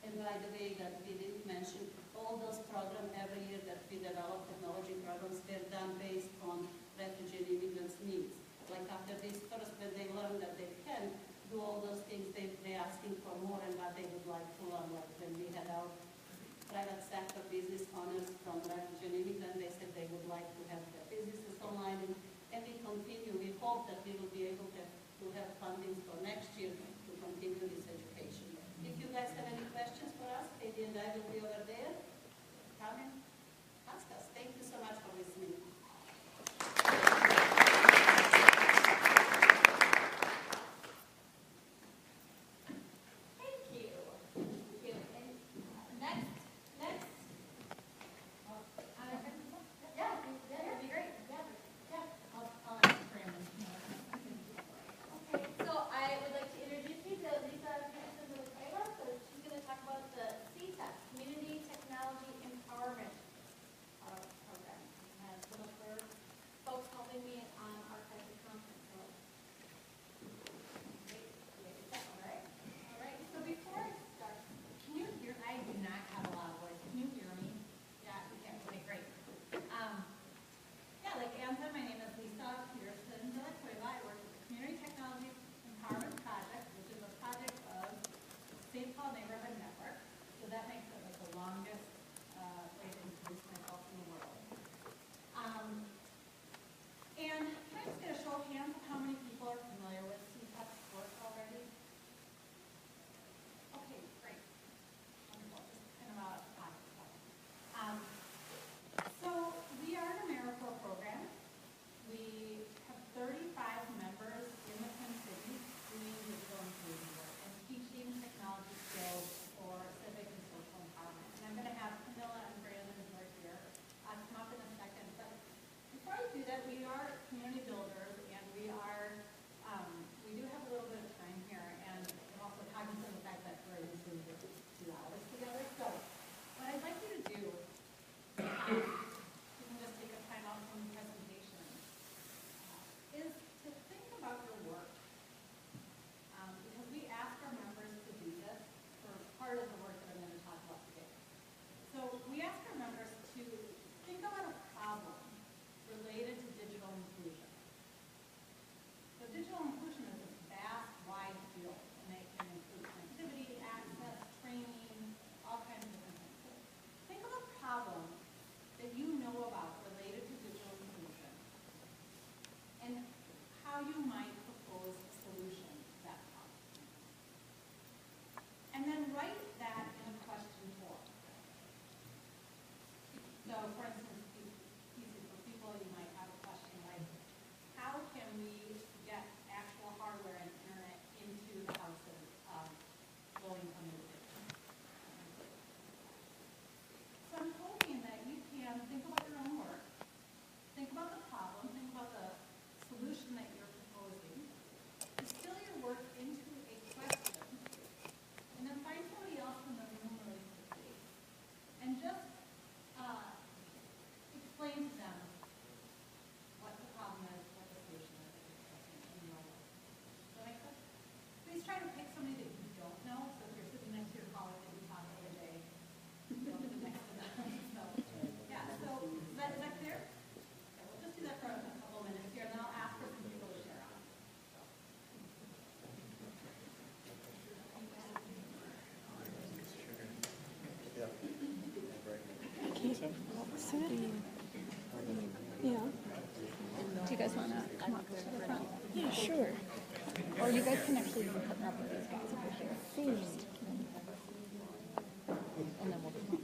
And by the way, that we didn't mention, all those programs every year that we develop technology programs, they're done based on refugee and immigrants' needs. Like after this first, when they learn that they can do all those things, they're asking for more and what they would like to learn. Like when we had our private sector business owners from refugee and immigrant, they said they would like to have their businesses online, and we continue. We hope that we will be able to have funding for next year to continue this education. If you guys have any questions for us, Katie and I will be over there. Come and ask us. Thank you so much for listening. Thank you. Thank you. And next. Yeah, that'd be great. Yeah. I'll ask Brandon. Okay, so I would like to introduce Yeah. Do you guys want to come up to the front? Yeah, sure. Or you guys can actually even partner up with these guys over here first. And then we'll come up.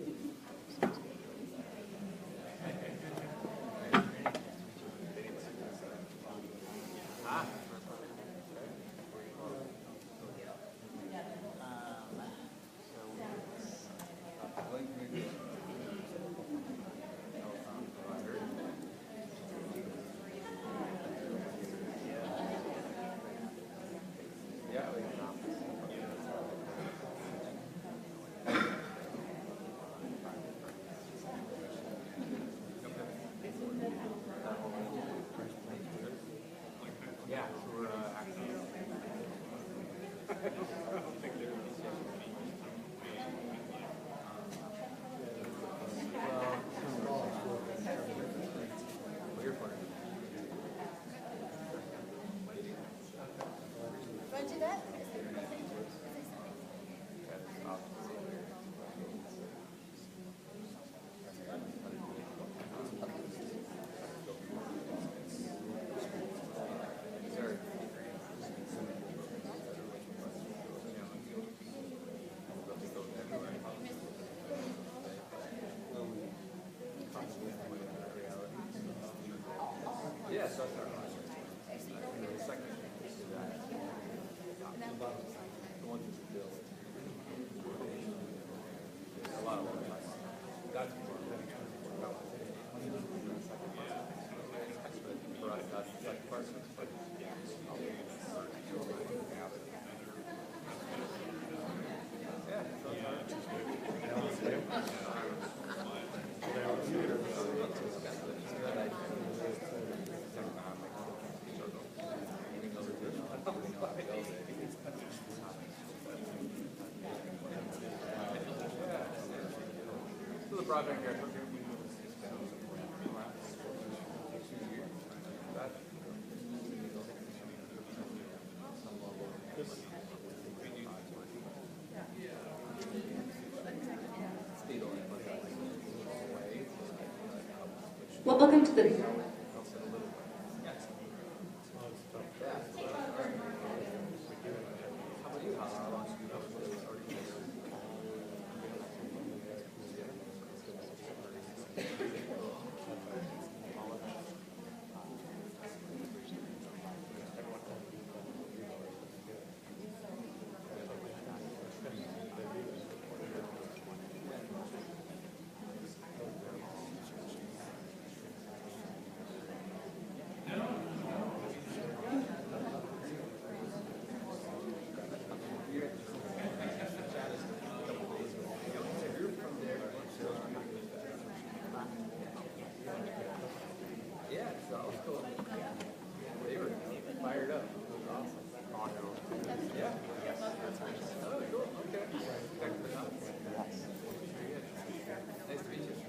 Yes, that's our last. The second is that. The one that's built. A lot of work. That's more. For us, that's the second part. But the broadband here. Welcome to the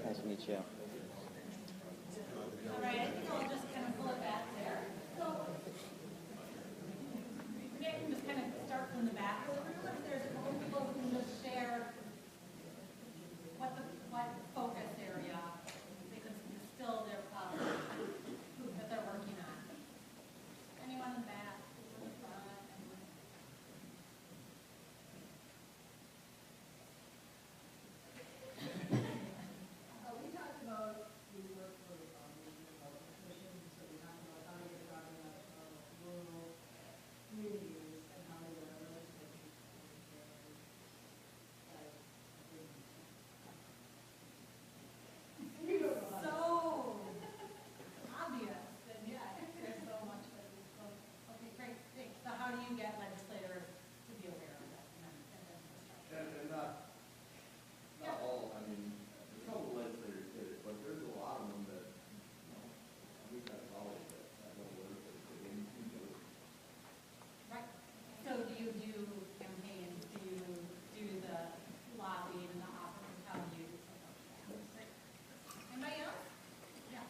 Nice to meet you. All right, I think I'll just kind of pull it back there. So, maybe I can just kind of start from the back of the room. If there's a couple people who can just share what focus area they could distill their that they're working on. Anyone in the back? Anyone in the front? We talked about we work for commission, so we talked about how to get broadband out of rural communities and how to get our legislation. So obvious, and yeah, there's so much that is so, okay, great, thanks. So how do you get legislators to be aware of that? And not all, I mean, there's a couple legislators did it, but there's a lot of them that, we've got college that don't work, that they didn't do it. Right. So do you do campaigns? Do you do the lobbying and the office? How do you? Great. Anybody else? Yeah.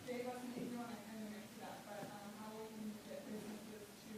Dave, I think you want to kind of answer that, but how will you get businesses to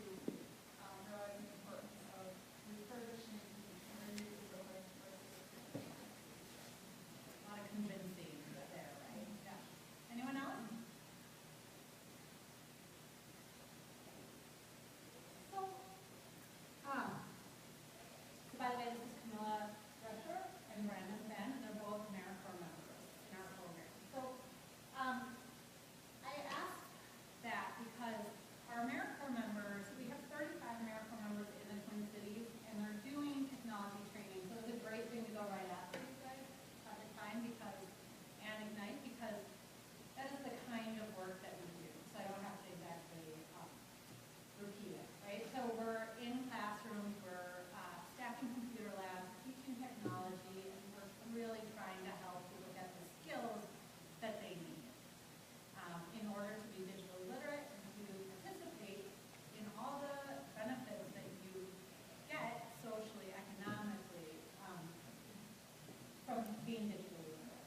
being digitally literate,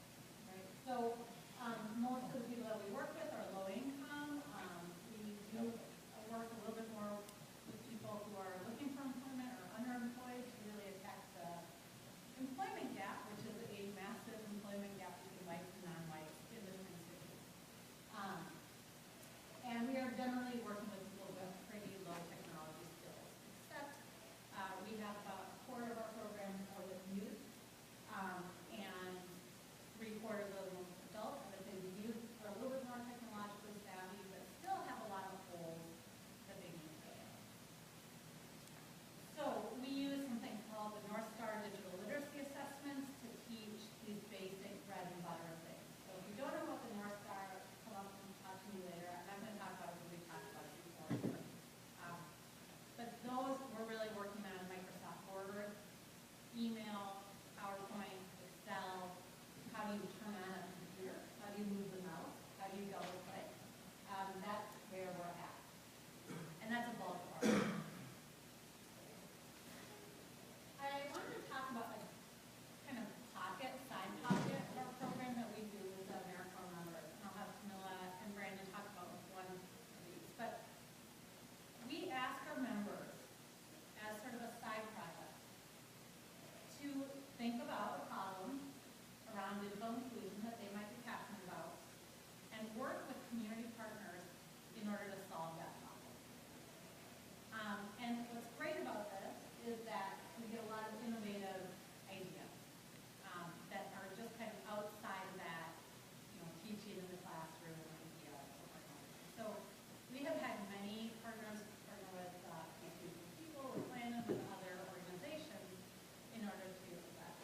right? So most of the people that we work with are low income. We do work a little bit more with people who are looking for employment or underemployed to really attack the employment gap, which is a massive employment gap between whites and non-whites in the Twin Cities. And we are generally working with people with pretty low technology skills, except we have about a quarter of our programs are with youth, and 3/4 of those adults. I would say the youth are a little bit more technologically savvy, but still have a lot of holes that they need to fill. So we use something called the North Star Digital Literacy Assessments to teach these basic bread and butter things. So if you don't know what the North Star, come up and talk to me later. I'm not going to talk about it because we talked about it before. But those we're really working on Microsoft Word, email, PowerPoint, Excel. How do you turn on a computer? How do you move the mouse? How do you double click? That's where we're at. And that's a bulk of our work. I wanted to talk about a kind of side pocket of our program that we do with the AmeriCorps members. And I'll have Camilla and Brandon talk about one of these. But we ask our members, as sort of a side project, to think about a problem around digital inclusion that they might be passionate about and work with community partners in order to solve that problem. And what's great about this is that we get a lot of innovative ideas that are just kind of outside of that, teaching in the classroom idea. So we have had many partners partner with people, with Planet, and other organizations in order to do that.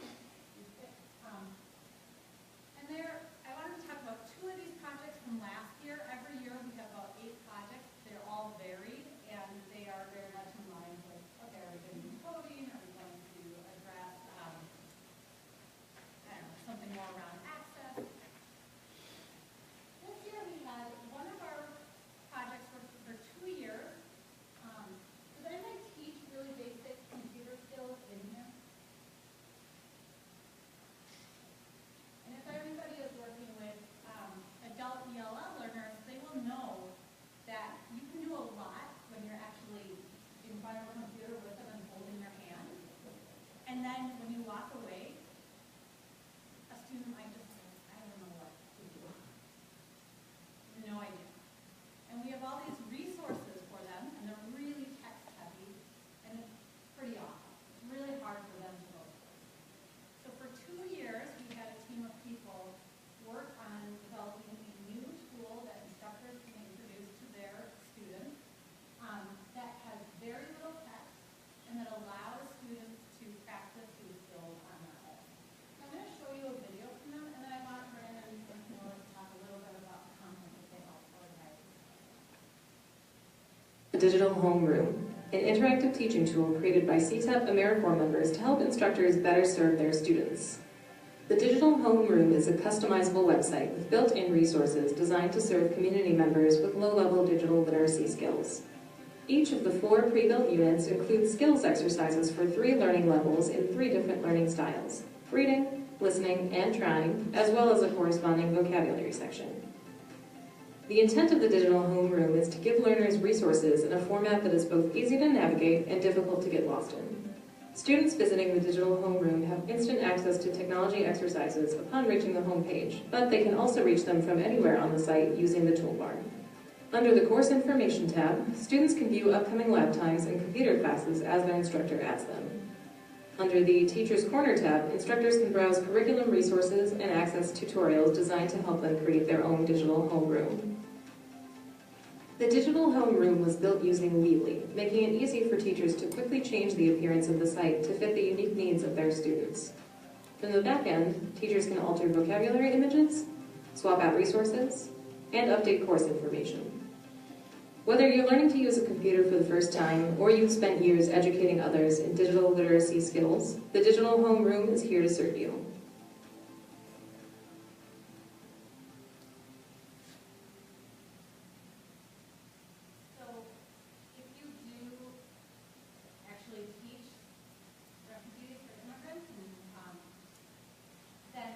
And I wanted to talk about 2 of these projects from last year. Every year we have about 8 projects. They're all varied, and they are very much in line with, okay, are we going to do coding? Are we going to address, something more around access? This year we had one of our projects for 2 years. Does anybody teach really basic computer skills in here? And if everybody is working with adult ELL learners, they will know that you can do a lot when you're actually in front of a computer with them and holding their hand. And then when you walk away, a student might just say, I don't know what to do. No idea. And we have all these resources for them, and they're really text heavy, and it's pretty awesome. It's really hard for them to go through. So for 2 years, we had a team of people work on developing a new tool that instructors can introduce to their students that has very little text and that allows students to practice these skills on their own. I'm going to show you a video from them, and then I want Brandon and Camilla to talk a little bit about the content that they help organize. The Digital Homeroom, an interactive teaching tool created by CTEP AmeriCorps members to help instructors better serve their students. The Digital Homeroom is a customizable website with built-in resources designed to serve community members with low-level digital literacy skills. Each of the 4 pre-built units includes skills exercises for 3 learning levels in 3 different learning styles: reading, listening, and trying, as well as a corresponding vocabulary section. The intent of the Digital Homeroom is to give learners resources in a format that is both easy to navigate and difficult to get lost in. Students visiting the Digital Homeroom have instant access to technology exercises upon reaching the home page, but they can also reach them from anywhere on the site using the toolbar. Under the Course Information tab, students can view upcoming lab times and computer classes as their instructor adds them. Under the Teacher's Corner tab, instructors can browse curriculum resources and access tutorials designed to help them create their own digital homeroom. The Digital Homeroom was built using Weebly, making it easy for teachers to quickly change the appearance of the site to fit the unique needs of their students. From the back end, teachers can alter vocabulary images, swap out resources, and update course information. Whether you're learning to use a computer for the first time or you've spent years educating others in digital literacy skills, the Digital Homeroom is here to serve you. So if you do actually teach refugees or immigrants, then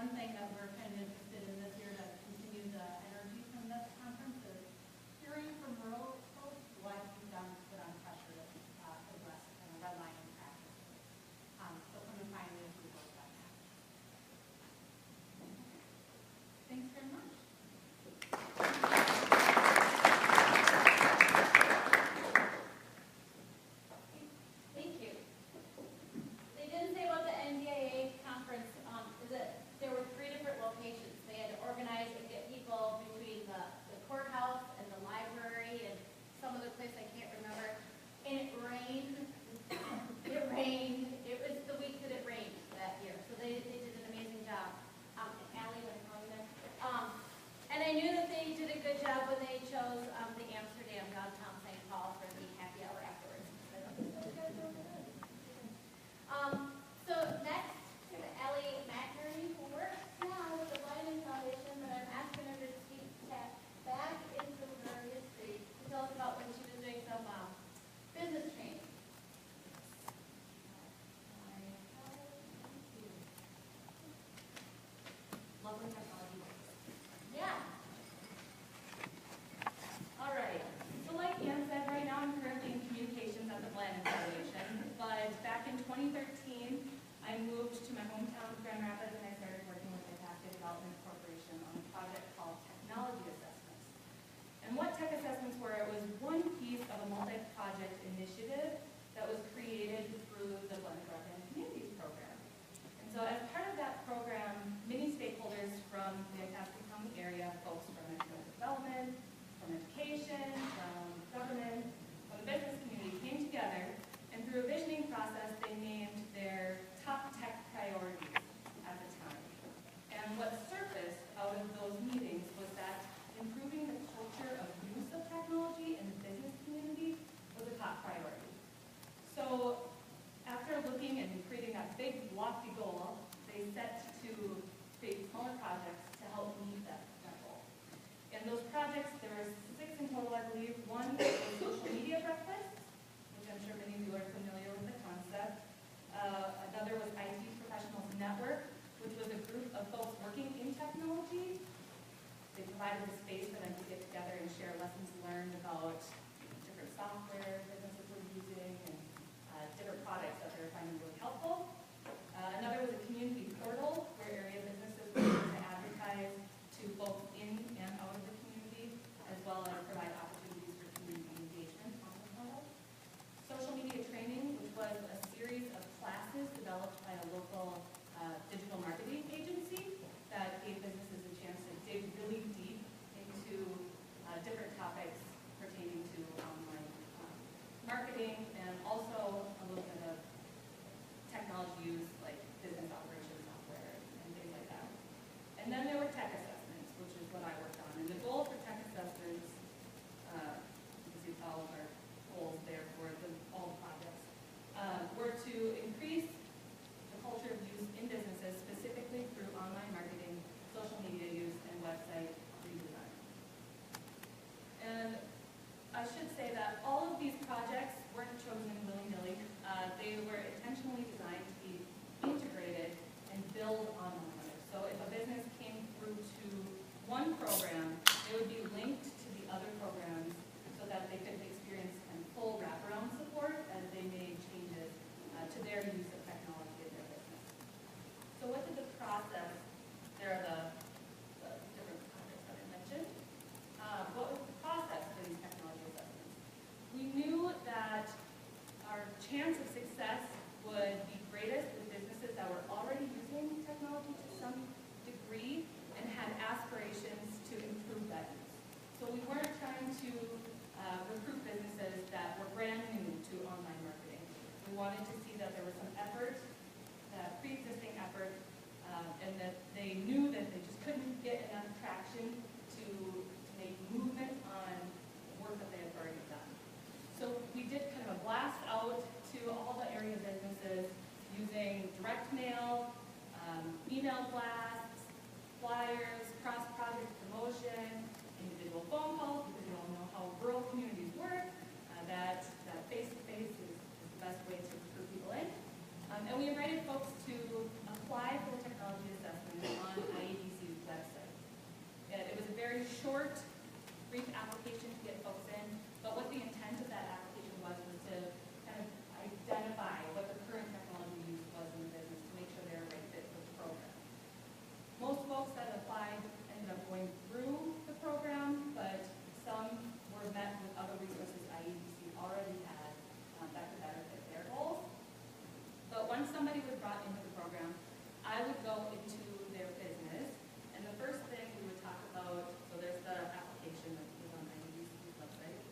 one thing that we're kind of interested in this year to continue the energy from this conference is hearing from rural folks what we've done to put on pressure to address kind of redlining practices. So come and find me if we work on that. Thanks very much. Thank you. They didn't say about the NDAA conference, is that there were 3 different locations. They had to organize and get people between the courthouse and the library and some other place I can't remember. And it rained. It rained. It was the week that it rained that year. So they did an amazing job. Allie, when I call you there. And I knew that they did a good job when they chose the Amsterdam downtown St. Paul for the happy hour afterwards. So next is Ellie McNerney, who works now with the Blind Foundation, but I'm asking her to tap back into her history to tell us about when she was doing some business training. Lovely technology. Yeah. All right. So like Ann said, right now I'm currently in communications at the Blind Foundation, but back in 2013, I moved to my hometown of Grand Rapids and I started working with the Capacity Development Corporation on a project called Technology Assessments. And what tech assessments were, it was one piece of a multi-project initiative that was created through the Blended Broadband Communities program. And so as part of that program, many stakeholders from the Itasca County area, folks from economic development, from education, from government, from the business community came together, and through a visioning process, they named their top tech priorities at the time. And what surfaced out of those meetings was that improving the culture of use of technology in the business community was a top priority. So after looking and creating that big lofty goal, they set to create smaller projects to help meet that goal. And those projects, there were 6 in total, I believe. One was social media breakfasts, which I'm sure many of you are familiar with the concept. Another was IT Professionals Network, which was a group of folks working in technology. They provided a space for them to get together and share lessons learned about different software businesses were using and different products that they were finding really helpful. Another was a community portal where area businesses were able to advertise to both in and out of the community, as well as provide opportunities for community engagement on the portal. Social media training, which was a series of classes developed by a local digital marketing agency that gave businesses a chance to dig really deep into different topics pertaining to online marketing and also a little bit of technology use like business operations software and things like that. And then there were tech assessments, which is what I worked on. And the goal for tech assessments, you can see all of our goals there for all the projects, were to increase the culture of use in businesses, specifically through online marketing, social media use, and website redesign. And I should say that all of these projects weren't chosen willy-nilly. They were intentionally designed to be integrated and build on one another. So if a business came through to one program, they would be linked to the other programs so that they could experience kind of full wraparound support as they made changes to their use of technology in their business. So what did the process, there are the different projects that I mentioned. What was the process for these technology assessments? We knew that our chance of success would be greatest with businesses that were already using technology to some degree and had aspirations to improve that use. So we weren't trying to recruit businesses that were brand new to online marketing. We wanted to see that there was some effort, pre-existing effort, and that they knew that they just couldn't get enough traction to make movement on the work that they had already done. So we did kind of a blast out to all the area businesses using direct mail, email blasts, flyers, cross-project promotion, individual phone calls, because you all know how rural communities work, that face-to-face is the best way to recruit people in. And we invited folks to apply for the technology assessment on somebody was brought into the program, I would go into their business, and the first thing we would talk about, so there's the application that was on my UBC's website.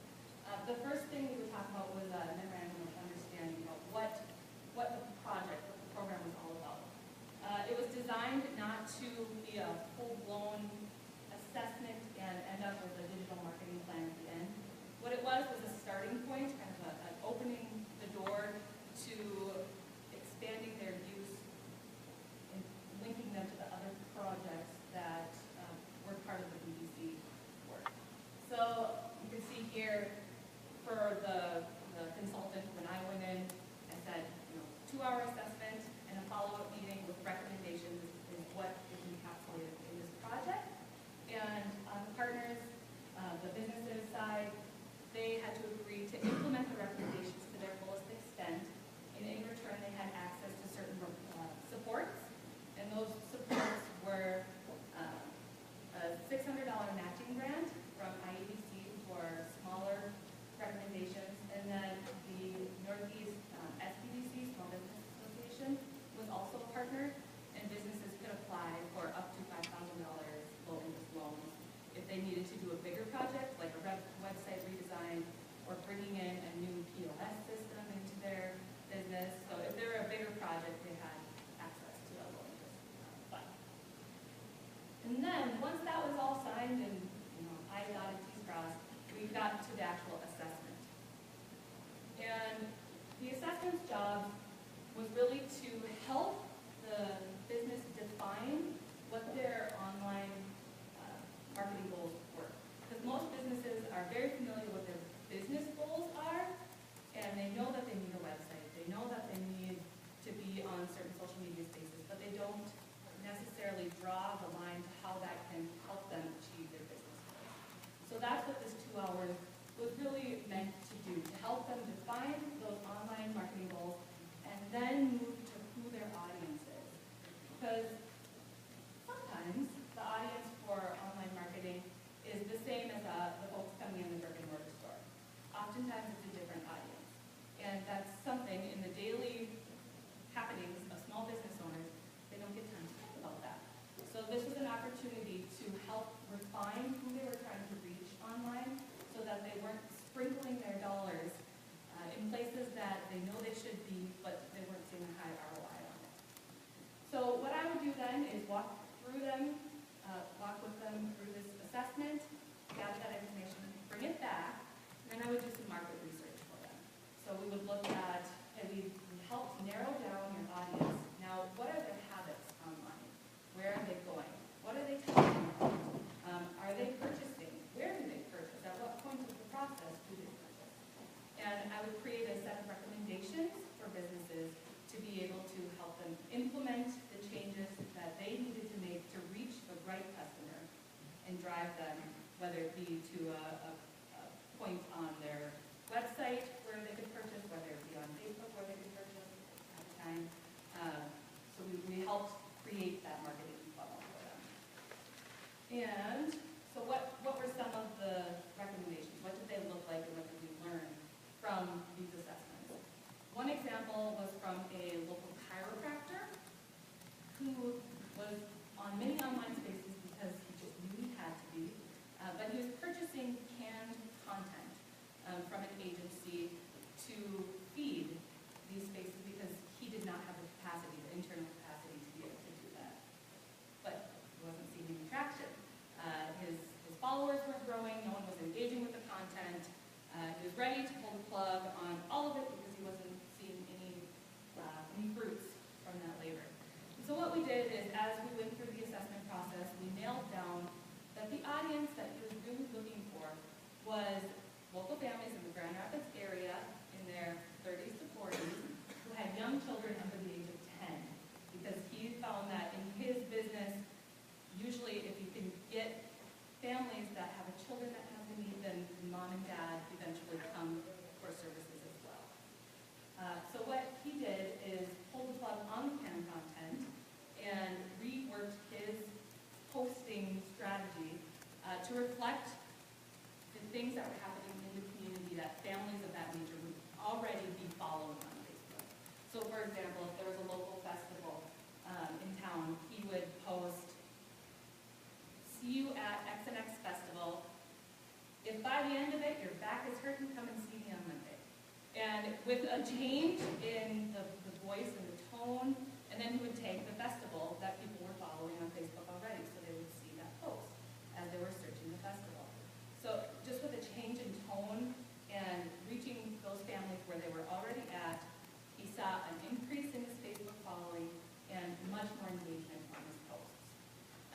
The first thing we would talk about was a memorandum of understanding about what the project, what the program was all about. It was designed not to be a full-blown assessment and end up with a digital marketing plan at the end. What it was a starting point, kind of an opening the door to expanding their use and linking them to the other projects that were part of the BBC work. So you can see here for the consultant, when I went in, I said, 2-hour assessment and a follow-up meeting with recommendations is what is encapsulated in this project. And on the partners, the businesses side, they had to agree to implement the recommendations to their fullest extent. And in return, they had access to certain supports. And those supports were a $600 matching grant from IABC for smaller recommendations. And then the Northeast SBDC, Small Business Association, was also partnered. And businesses could apply for up to $5,000 low-interest loans if they needed to do a bigger project, like a website redesign, or bringing in a new POS system into their business. So if they were a bigger project, they had access to a low-interest fund. And then, once that was all signed and I's dotted, T's crossed, we got to the actual assessment. And the assessment's job was really to help the business define what their online marketing goals were. Because most businesses are very familiar with their business goals are, and they know that they need a website. They know that they need to be on certain social media spaces, but they don't necessarily draw the line to how that can help them achieve their business goals. So that's what this 2 hours was really meant to do, to help them define those online marketing goals and then move to who their audience is. Because sometimes the audience for online marketing is the same as the folks coming in the brick and mortar store. Oftentimes it's a different audience. And that's something in the daily happenings of small business owners, they don't get time to think about that. So this was an opportunity to help refine who they were trying to reach online so that they weren't sprinkling their dollars in places that they know they should be, but they weren't seeing a high ROI on it. So what I would do then is walk with them through this assessment, gather that information, bring it back, and then I would do some market research for them. So we would look at, and we helped narrow down your audience. Now, what are their habits online? Where are they going? What are they talking about? Are they purchasing? Where do they purchase? At what point of the process do they purchase? And I would create a set of recommendations for businesses to be able to help them implement the changes that they needed to make to reach the right customer and drive them, whether it be to a point on their website where they could purchase, whether it be on Facebook where they could purchase at the time. So we helped create that marketing funnel for them. And so what were some of the recommendations? What did they look like and what did we learn from these assessments? One example was from a local chiropractor who was on many online spaces because he just knew he had to be, but he was purchasing canned content from an agency to feed these spaces because he did not have the capacity, the internal capacity to be able to do that. But he wasn't seeing any traction. His followers were growing, no one was engaging with the content. He was ready to pull the plug on all of it because he wasn't seeing any fruits from that labor. And so what we did is, as we went through the assessment process, we nailed down that the audience that he was really looking for was local families in the Grand Rapids area in their 30s to 40s who had young children under the age of 10. Because he found that in his business, usually if you can get families that have children that have the need, then mom and dad eventually come for services as well. So what he did is pull the plug on the canned content and reworked his posting strategy to reflect the things that were happening in the community that families of that nature would already be following on Facebook. So for example, if there was a local town, he would post, "See you at X and X festival. If by the end of it your back is hurting, come and see me on Monday." And with a change in the voice and the tone, and then he would tag the festival that people were following on Facebook already, so they would see that post as they were searching the festival. So just with a change in tone and reaching those families where they were already at, he saw an increase in his Facebook following and much more engagement on his posts.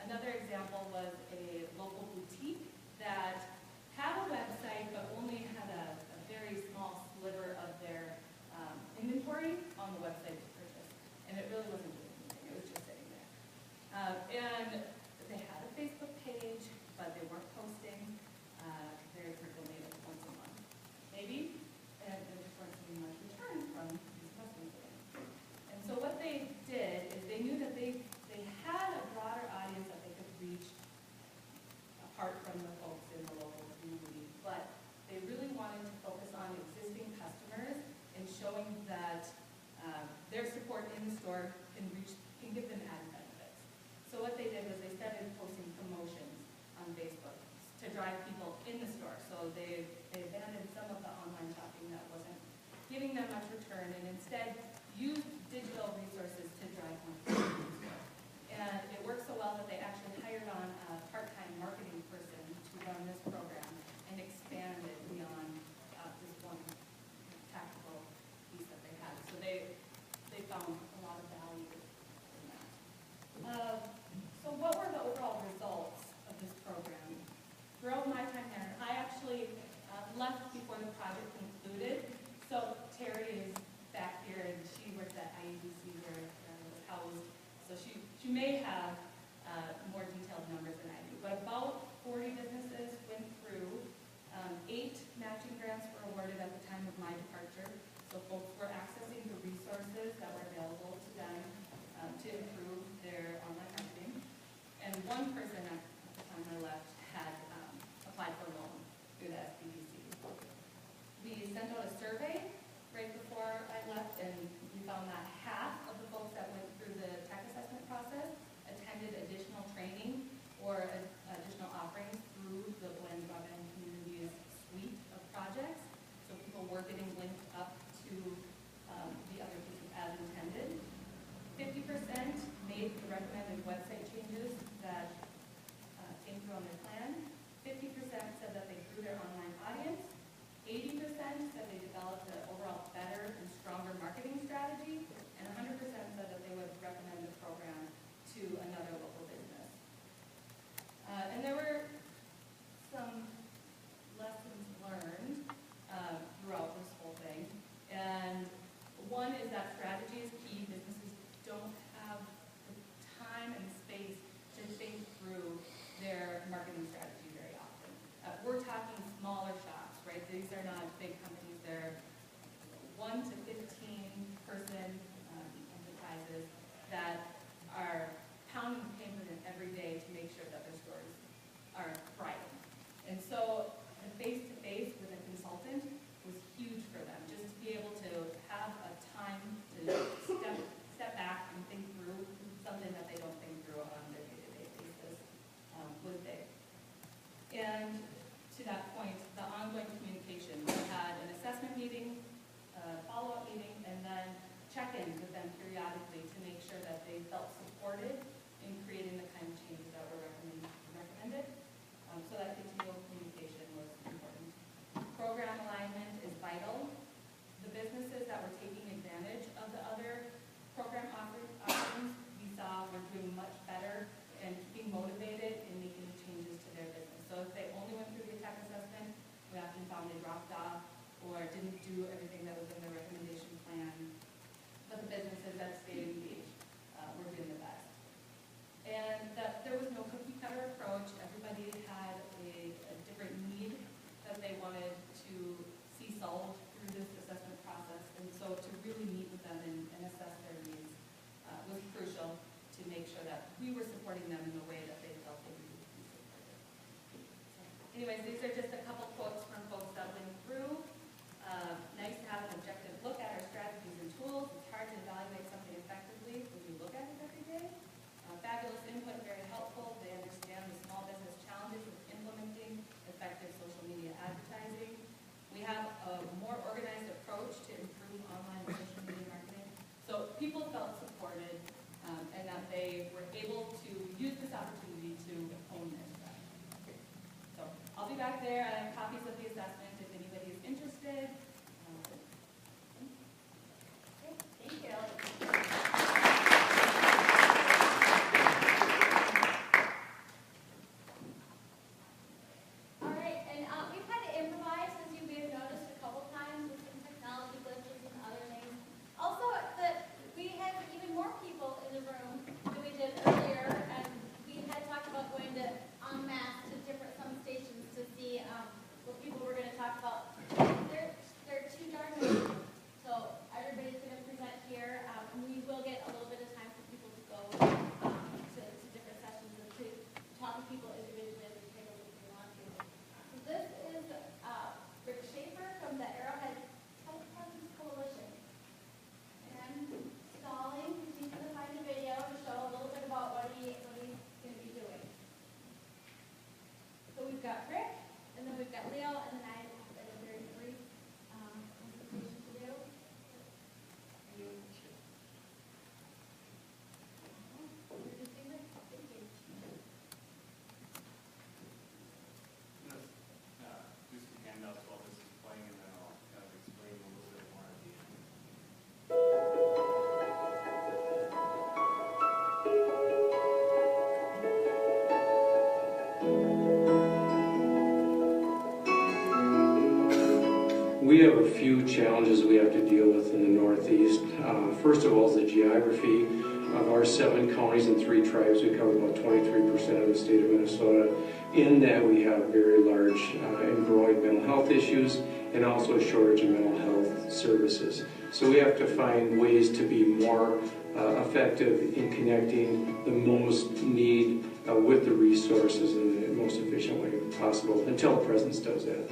Another example was a local boutique that had a website but only had a very small sliver of their inventory on the website to purchase. And it really wasn't doing anything, it was just sitting there. And they had a Facebook page, but they weren't posting very frequently, like once a month, maybe, and there just weren't seeing much return from these customers. And so what they did is they knew that they had a broader audience that they could reach apart from the folks in the local community, but they really wanted to focus on existing customers and showing that their support in the store can give them added benefits. So what they did was they started posting promotions on Facebook to drive people in the store. So they abandoned some of the online shopping that wasn't giving them much return and instead used digital resources to drive more people in the store. And it worked so well that they actually hired on a part-time marketing person to run this program and expand it beyond this one tactical piece that they had. So they found a lot of value in that. So what were the overall results of this program? Throughout my time here, I actually left before the project concluded. So Terry is back here and she works at IEDC where I was housed. So she may have more detailed numbers than I do. But about 40 businesses went through. 8 matching grants were awarded at the time of my departure. So folks were accessing the resources that were available to them to improve their online marketing. And one person at the time I left had applied for a loan through the SBDC. We sent out a survey right before I left, and we found that half of the folks that went through the tech assessment process attended additional training or additional offerings through the MN Broadband Community's suite of projects. So people were getting linked up to the other pieces as intended. 50% made the recommended website changes that came through on their plan. 50% said that they grew their online audience. 80% said they developed an overall better and stronger marketing strategy. And 100% said that they would recommend the program to another local business. And there were some lessons learned throughout this whole thing. And one is that strategy is key. Businesses don't have the time and space to think through their marketing strategy very often. We're talking smaller shops, right? These are not big companies. They're 1 to 15 person enterprises that are pounding the pavement every day to make sure that their stores are thriving. And so the face-to-face with a consultant was huge for them, just to be able to have a time to step back and think through something that they don't think through on a day-to-day basis was big. And to that point, the ongoing communication. We had an assessment meeting, a follow-up meeting, and then check-ins with them periodically to make sure that they felt supported in creating the kind of changes that were recommended. So that continual communication was important. Program alignment is vital. The businesses that were taking advantage of the other program offerings we saw were doing much better and keeping motivated in making changes to their business. So if they only went through the tech assessment, we often found they dropped off or didn't do everything that was in their recommendation plan. But the businesses that stayed engaged were doing the best. And that there was no cookie-cutter approach. Everybody had a different need that they wanted to people felt supported, and that they were able to use this opportunity to own their strategy. So I'll be back there. I have copies of the assessment if anybody is interested. Thank you. All right, and we've had to improvise, as you may have noticed a couple times, with some technology glitches and other things. Also, that we had even more people in the room than we did earlier, and we had talked about going to en masse to some stations to see what people were going to talk about. They're too darn late, so everybody's going to present here, and we will get a little bit of time for people to go to different sessions and to talk to people individually as we take a look if you want to. So this is Rick Schaefer from the Arrowhead Telepresence Coalition. And stalling, he's going to find a video to show a little bit about what he's going to be doing. So we've got Rick, and then we've got Leo, and then I have a very brief presentation to do. Do some handouts while this is playing, and then I'll kind of explain a little bit more at the end. We have a few challenges we have to deal with in the Northeast. First of all is the geography. Of our 7 counties and 3 tribes, we cover about 23% of the state of Minnesota. In that, we have very large and growing mental health issues and also a shortage of mental health services. So we have to find ways to be more effective in connecting the most need with the resources in the most efficient way possible, and telepresence does that.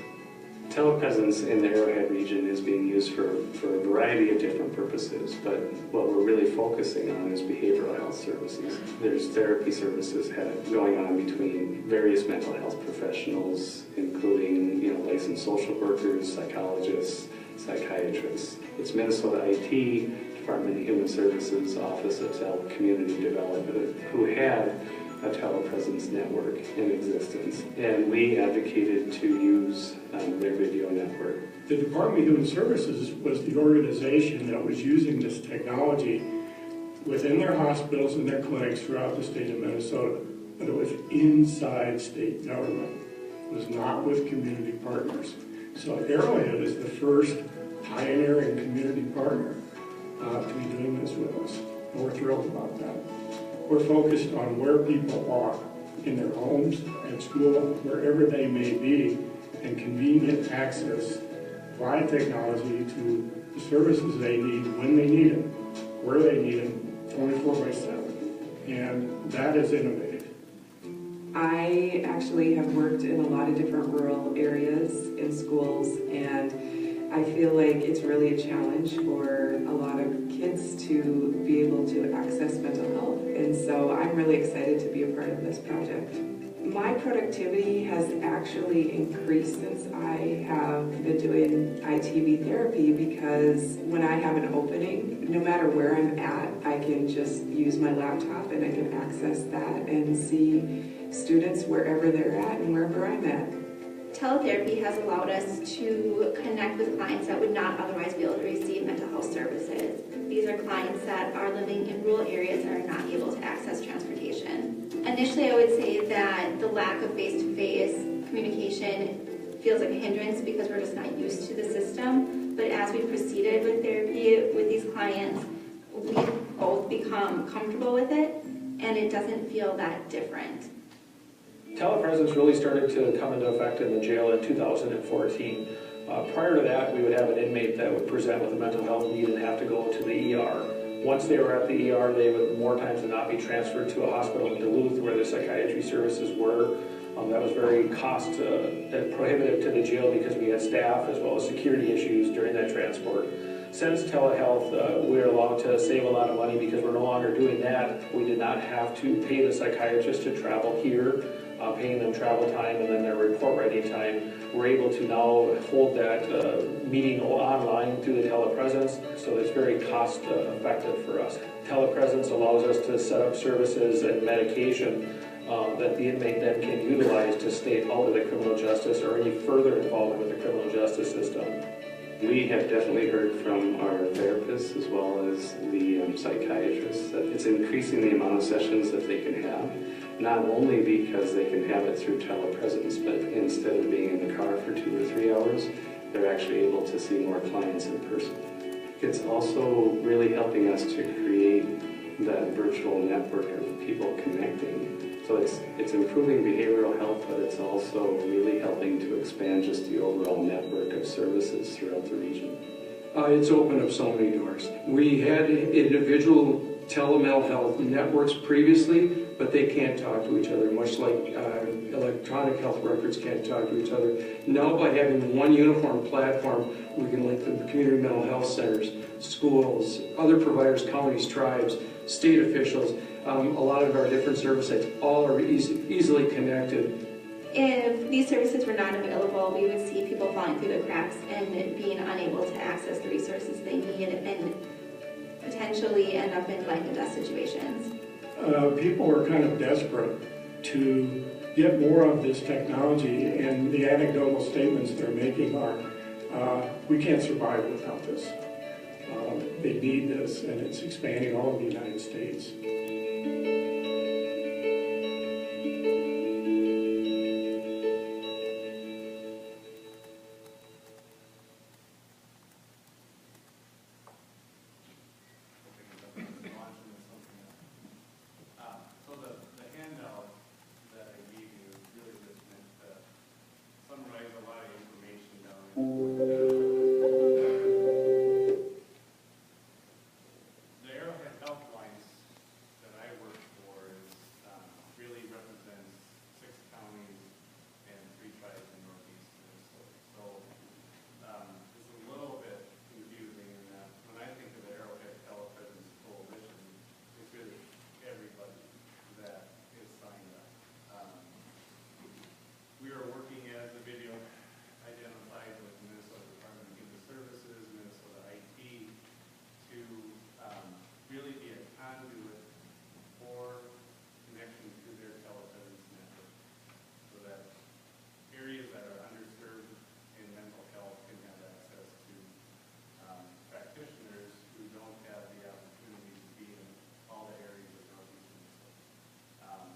Telepresence in the Arrowhead region is being used for a variety of different purposes, but what we're really focusing on is behavioral health services. There's therapy services going on between various mental health professionals, including licensed social workers, psychologists, psychiatrists. It's Minnesota IT, Department of Human Services, Office of Community Development, who had a telepresence network in existence, and we advocated to use their video network. The Department of Human Services was the organization that was using this technology within their hospitals and their clinics throughout the state of Minnesota, but it was inside state government. It was not with community partners. So Arrowhead is the first pioneering community partner to be doing this with us, and we're thrilled about that. We're focused on where people are, in their homes, at school, wherever they may be, and convenient access via technology to the services they need when they need them, where they need them, 24/7. And that is innovative. I actually have worked in a lot of different rural areas in schools, and I feel like it's really a challenge for a lot of kids to be able to access mental health. And so I'm really excited to be a part of this project. My productivity has actually increased since I have been doing ITV therapy, because when I have an opening, no matter where I'm at, I can just use my laptop and I can access that and see students wherever they're at and wherever I'm at. Teletherapy has allowed us to connect with clients that would not otherwise be able to receive mental health services. These are clients that are living in rural areas and are not able to access transportation. Initially, I would say that the lack of face-to-face communication feels like a hindrance because we're just not used to the system. But as we proceeded with therapy with these clients, we've both become comfortable with it, and it doesn't feel that different. Telepresence really started to come into effect in the jail in 2014. Prior to that, we would have an inmate that would present with a mental health need and have to go to the ER. Once they were at the ER, they would more times than not be transferred to a hospital in Duluth where the psychiatry services were. That was very cost prohibitive to the jail because we had staff as well as security issues during that transport. Since telehealth, we're allowed to save a lot of money because we're no longer doing that. We did not have to pay the psychiatrist to travel here. paying them travel time and then their report writing time. We're able to now hold that meeting online through the telepresence, so it's very cost effective for us. Telepresence allows us to set up services and medication that the inmate then can utilize to stay out of the criminal justice or any further involvement with the criminal justice system. We have definitely heard from our therapists as well as the psychiatrists that it's increasing the amount of sessions that they can have, not only because they can have it through telepresence, but instead of being in the car for 2 or 3 hours, they're actually able to see more clients in person. It's also really helping us to create that virtual network of people connecting. So it's improving behavioral health, but it's also really helping to expand just the overall network of services throughout the region. It's opened up so many doors. We had individual telemental health networks previously, but they can't talk to each other, much like electronic health records can't talk to each other. Now by having one uniform platform, we can link the community mental health centers, schools, other providers, counties, tribes, state officials, a lot of our different service sites, all are easily connected. If these services were not available, we would see people falling through the cracks and being unable to access the resources they need and potentially end up in life and death situations. People are kind of desperate to get more of this technology, and the anecdotal statements they're making are, we can't survive without this. They need this, and it's expanding all over the United States. So the handout that I gave you is really just meant to summarize a lot of information down there. The Arrowhead Helplines that I work for is really represents 6 counties and 3 tribes in northeast Minnesota. So it's a little bit confusing in that when I think of the Arrowhead Telepresence Coalition, it's really everybody that is signed up. We are working as the video identified with Minnesota Department of Human Services, Minnesota IT, to really be a conduit for connection to their telepresence network, so that areas that are underserved in mental health can have access to practitioners who don't have the opportunity to be in all the areas of northeast Minnesota.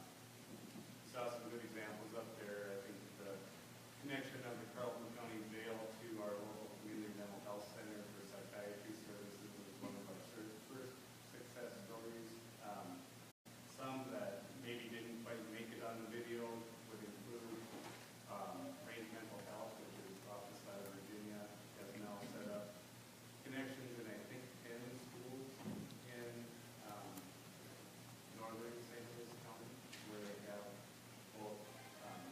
Saw some good examples up there. I think the connection of the Carlton County Jail to our local community mental health center for psychiatry services was one of our first success stories. Some that maybe didn't quite make it on the video would include Range Mental Health, which is off the side of Virginia, has now set up connections in, I think, 10 schools in northern St. Louis County, where they have both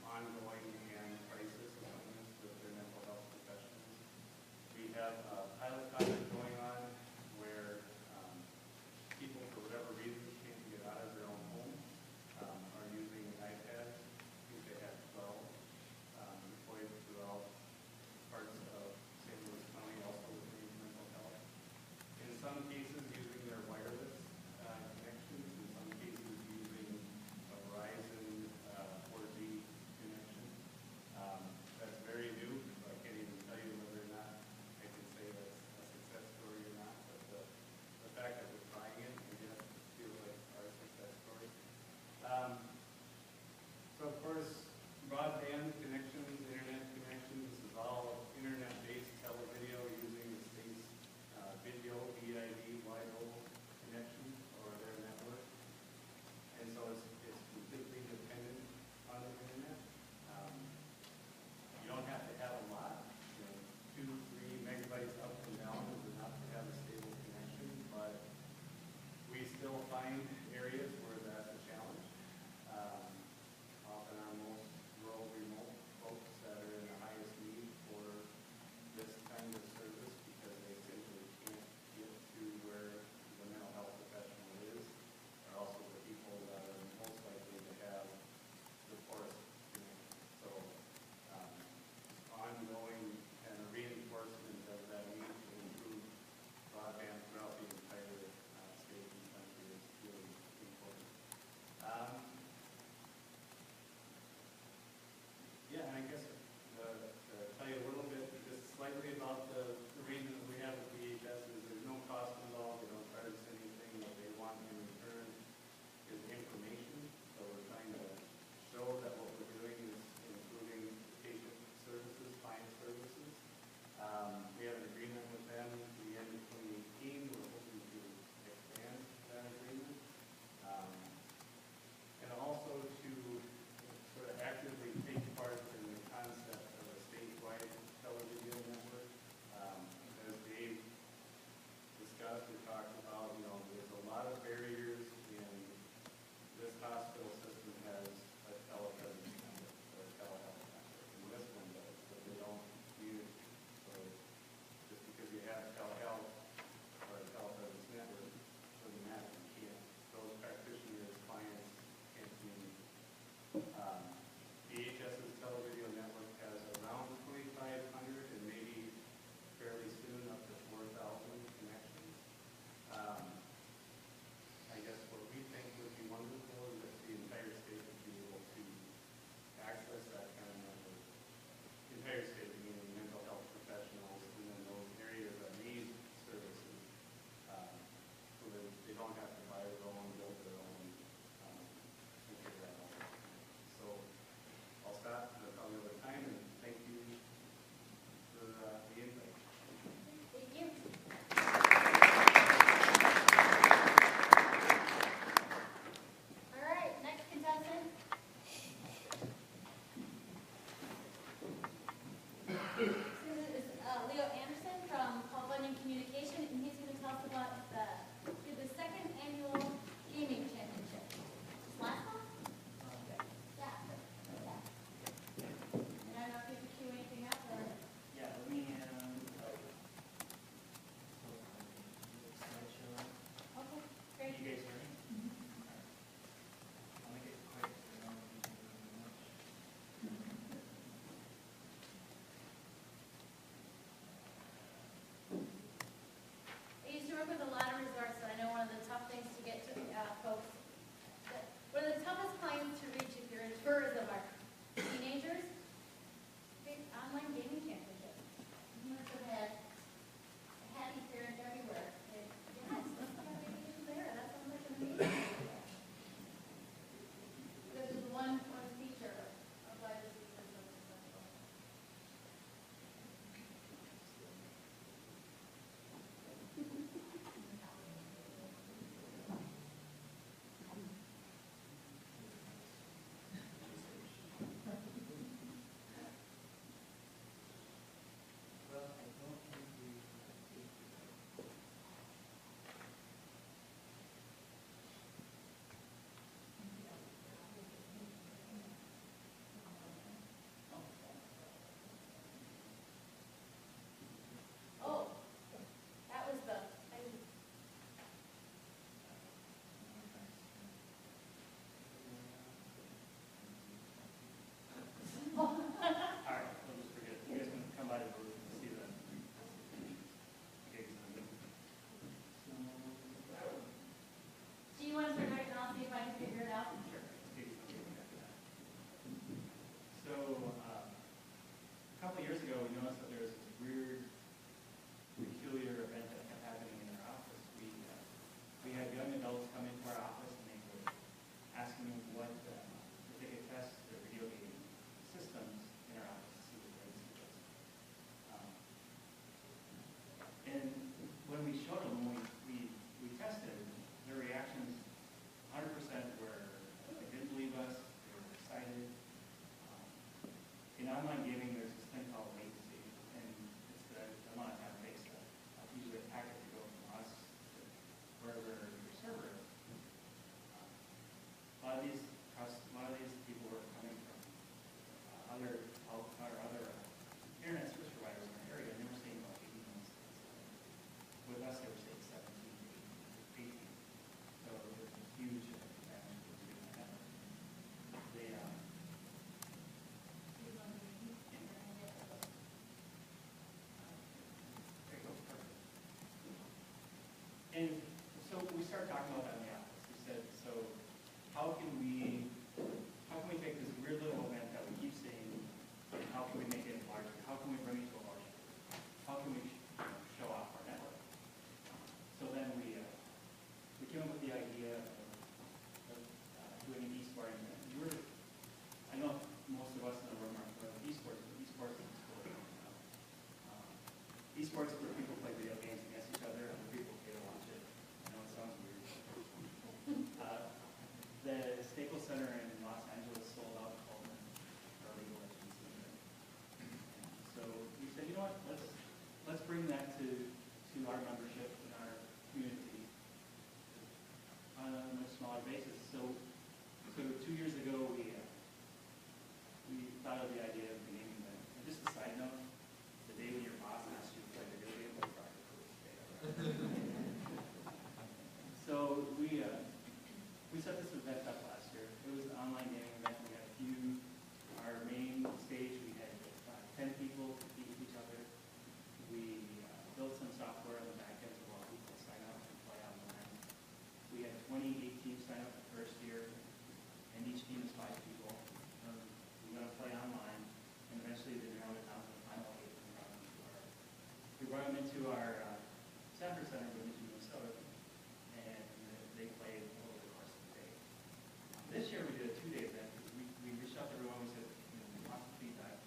ongoing and crisis appointments with their mental health professionals. We have a pilot project going on where people, for whatever reason, can't get out of their own home, are using iPads. I think they have 12 deployed throughout parts of St. Louis County, also with Range Mental Health. In some cases, using their wireless connections. In some cases, using a Verizon 4G connection. That's very new, so I can't even tell you whether or not I can say that's a success story or not. But the fact that we're trying it, I guess, feels like our success story. So of course, broadband connections, internet connections, this is all internet-based televideo using the state's video EID wide open connection or their network. And so it's completely dependent on the internet. You don't have to have a lot. 2, 3 megabytes up and down is enough to have a stable connection, but we still find areas where that's a challenge. Often our most rural, remote folks that are in the highest need for this kind of service because they simply can't get to where the mental health professional is, are also the people that are most likely to have the poorest started talking about that in the office. We said, so how can we take this weird little event that we keep seeing, and how can we make it larger? How can we bring it to a larger? How can we show off our network? So then we came up with the idea of doing an esports event. I know most of us in the room are familiar with esports, but esports is cool. Esports is where people play video games against each other, and other people pay to watch it. I know it sounds weird. The Staples Center in Los Angeles sold out Coleman for legal license. So we said, you know what, let's bring that to our membership and our community on a much smaller basis. So 2 years ago, we thought of the idea of the naming event. And just a side note, the day when your boss asks you to play video games, was probably the coolest day ever. So we set this event up last year. It was an online gaming event. We had our main stage, we had 10 people compete with each other. We built some software on the back end to allow people to sign up and play online. We had 28 teams sign up the first year, and each team is 5 people. We're going to play online, and eventually they narrowed it down to the final 8. We brought them into our Sanford Center in Minnesota, and they played over the course of the day. This year we did a 2-day event. We reached out to everyone. We said, we want some feedback,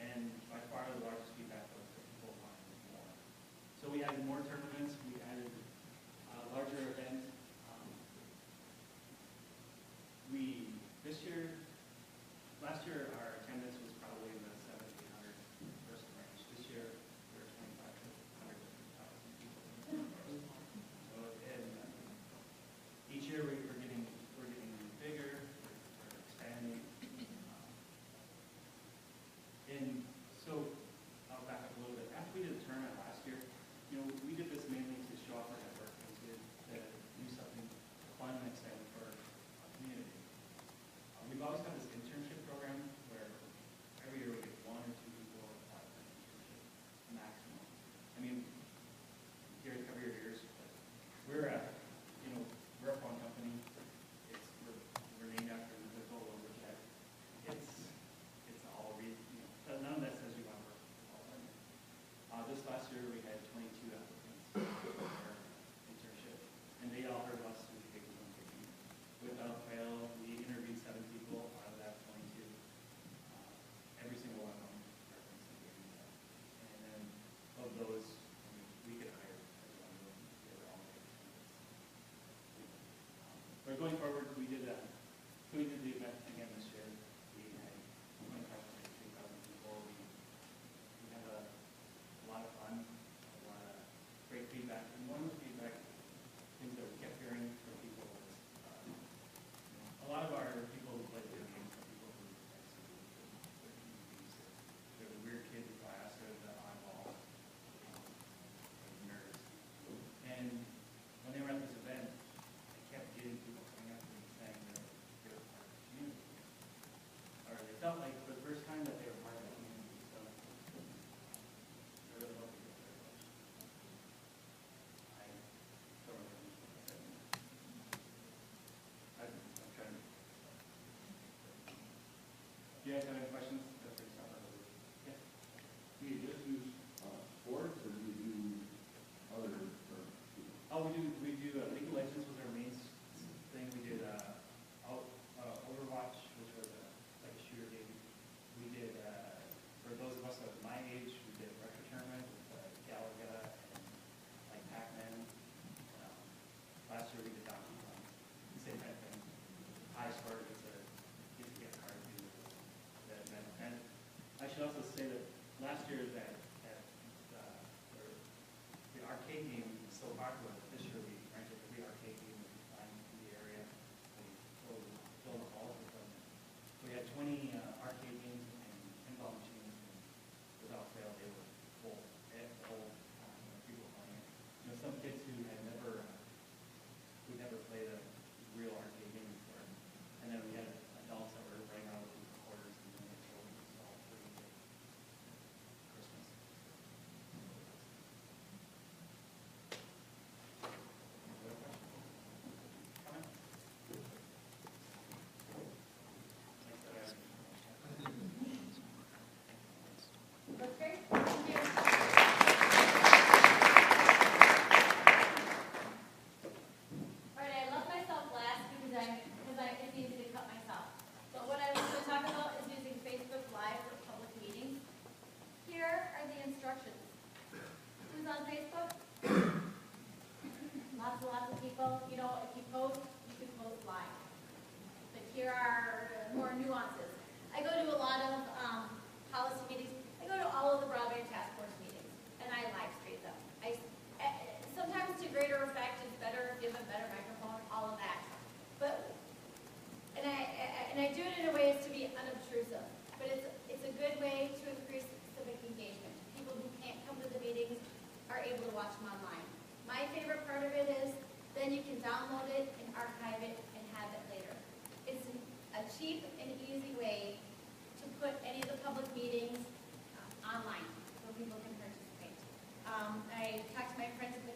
and by far the largest feedback was that people wanted more. So we added more tournaments. We added larger events. Last year our attendance was probably in the 700-800 person range. This year we're 2,500 I do it in a way as to be unobtrusive, but it's a good way to increase civic engagement. People who can't come to the meetings are able to watch them online. My favorite part of it is then you can download it and archive it and have it later. It's a cheap and easy way to put any of the public meetings online so people can participate. I talked to my friends at the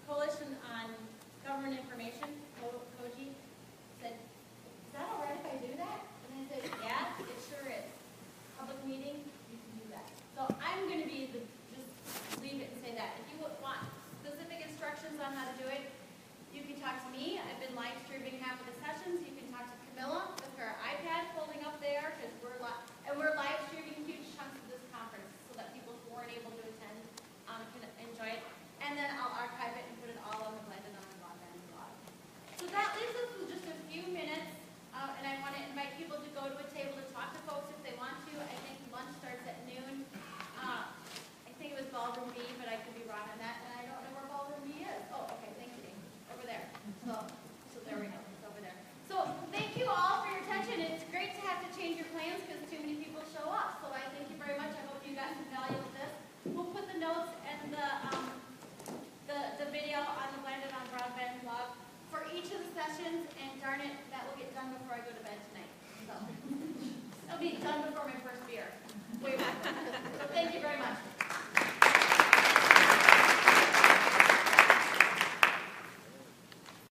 Coalition on Government Information, COGI, said, is that all right if I do that? And I said, yeah, it sure is. Public meeting, you can do that. So I'm going to just leave it and say that. If you want specific instructions on how to do it, you can talk to me. I've been live streaming half of the sessions. You can talk to Camilla with her iPad holding up there because we're live streaming huge chunks of this conference so that people who weren't able to attend can enjoy it. And then I'll archive it and put it all on the Blended on Broadband blog. So that leaves us with just a few minutes, and I want to invite people to go to a table to talk to folks if they want to. I think lunch starts at noon. I think it was Ballroom B, but I could be wrong on that, and I don't know where Ballroom B is. Oh, okay, thank you. Over there. So there we go. It's over there. So thank you all for your attention. It's great to have to change your plans because too many people show up. So I thank you very much. I hope you got some value with this. We'll put the notes and the video on the Blended on Broadband blog for each of the sessions, and darn it, that will get done before I go to bed tonight. So it'll be done before my first beer. Way back. So thank you very much.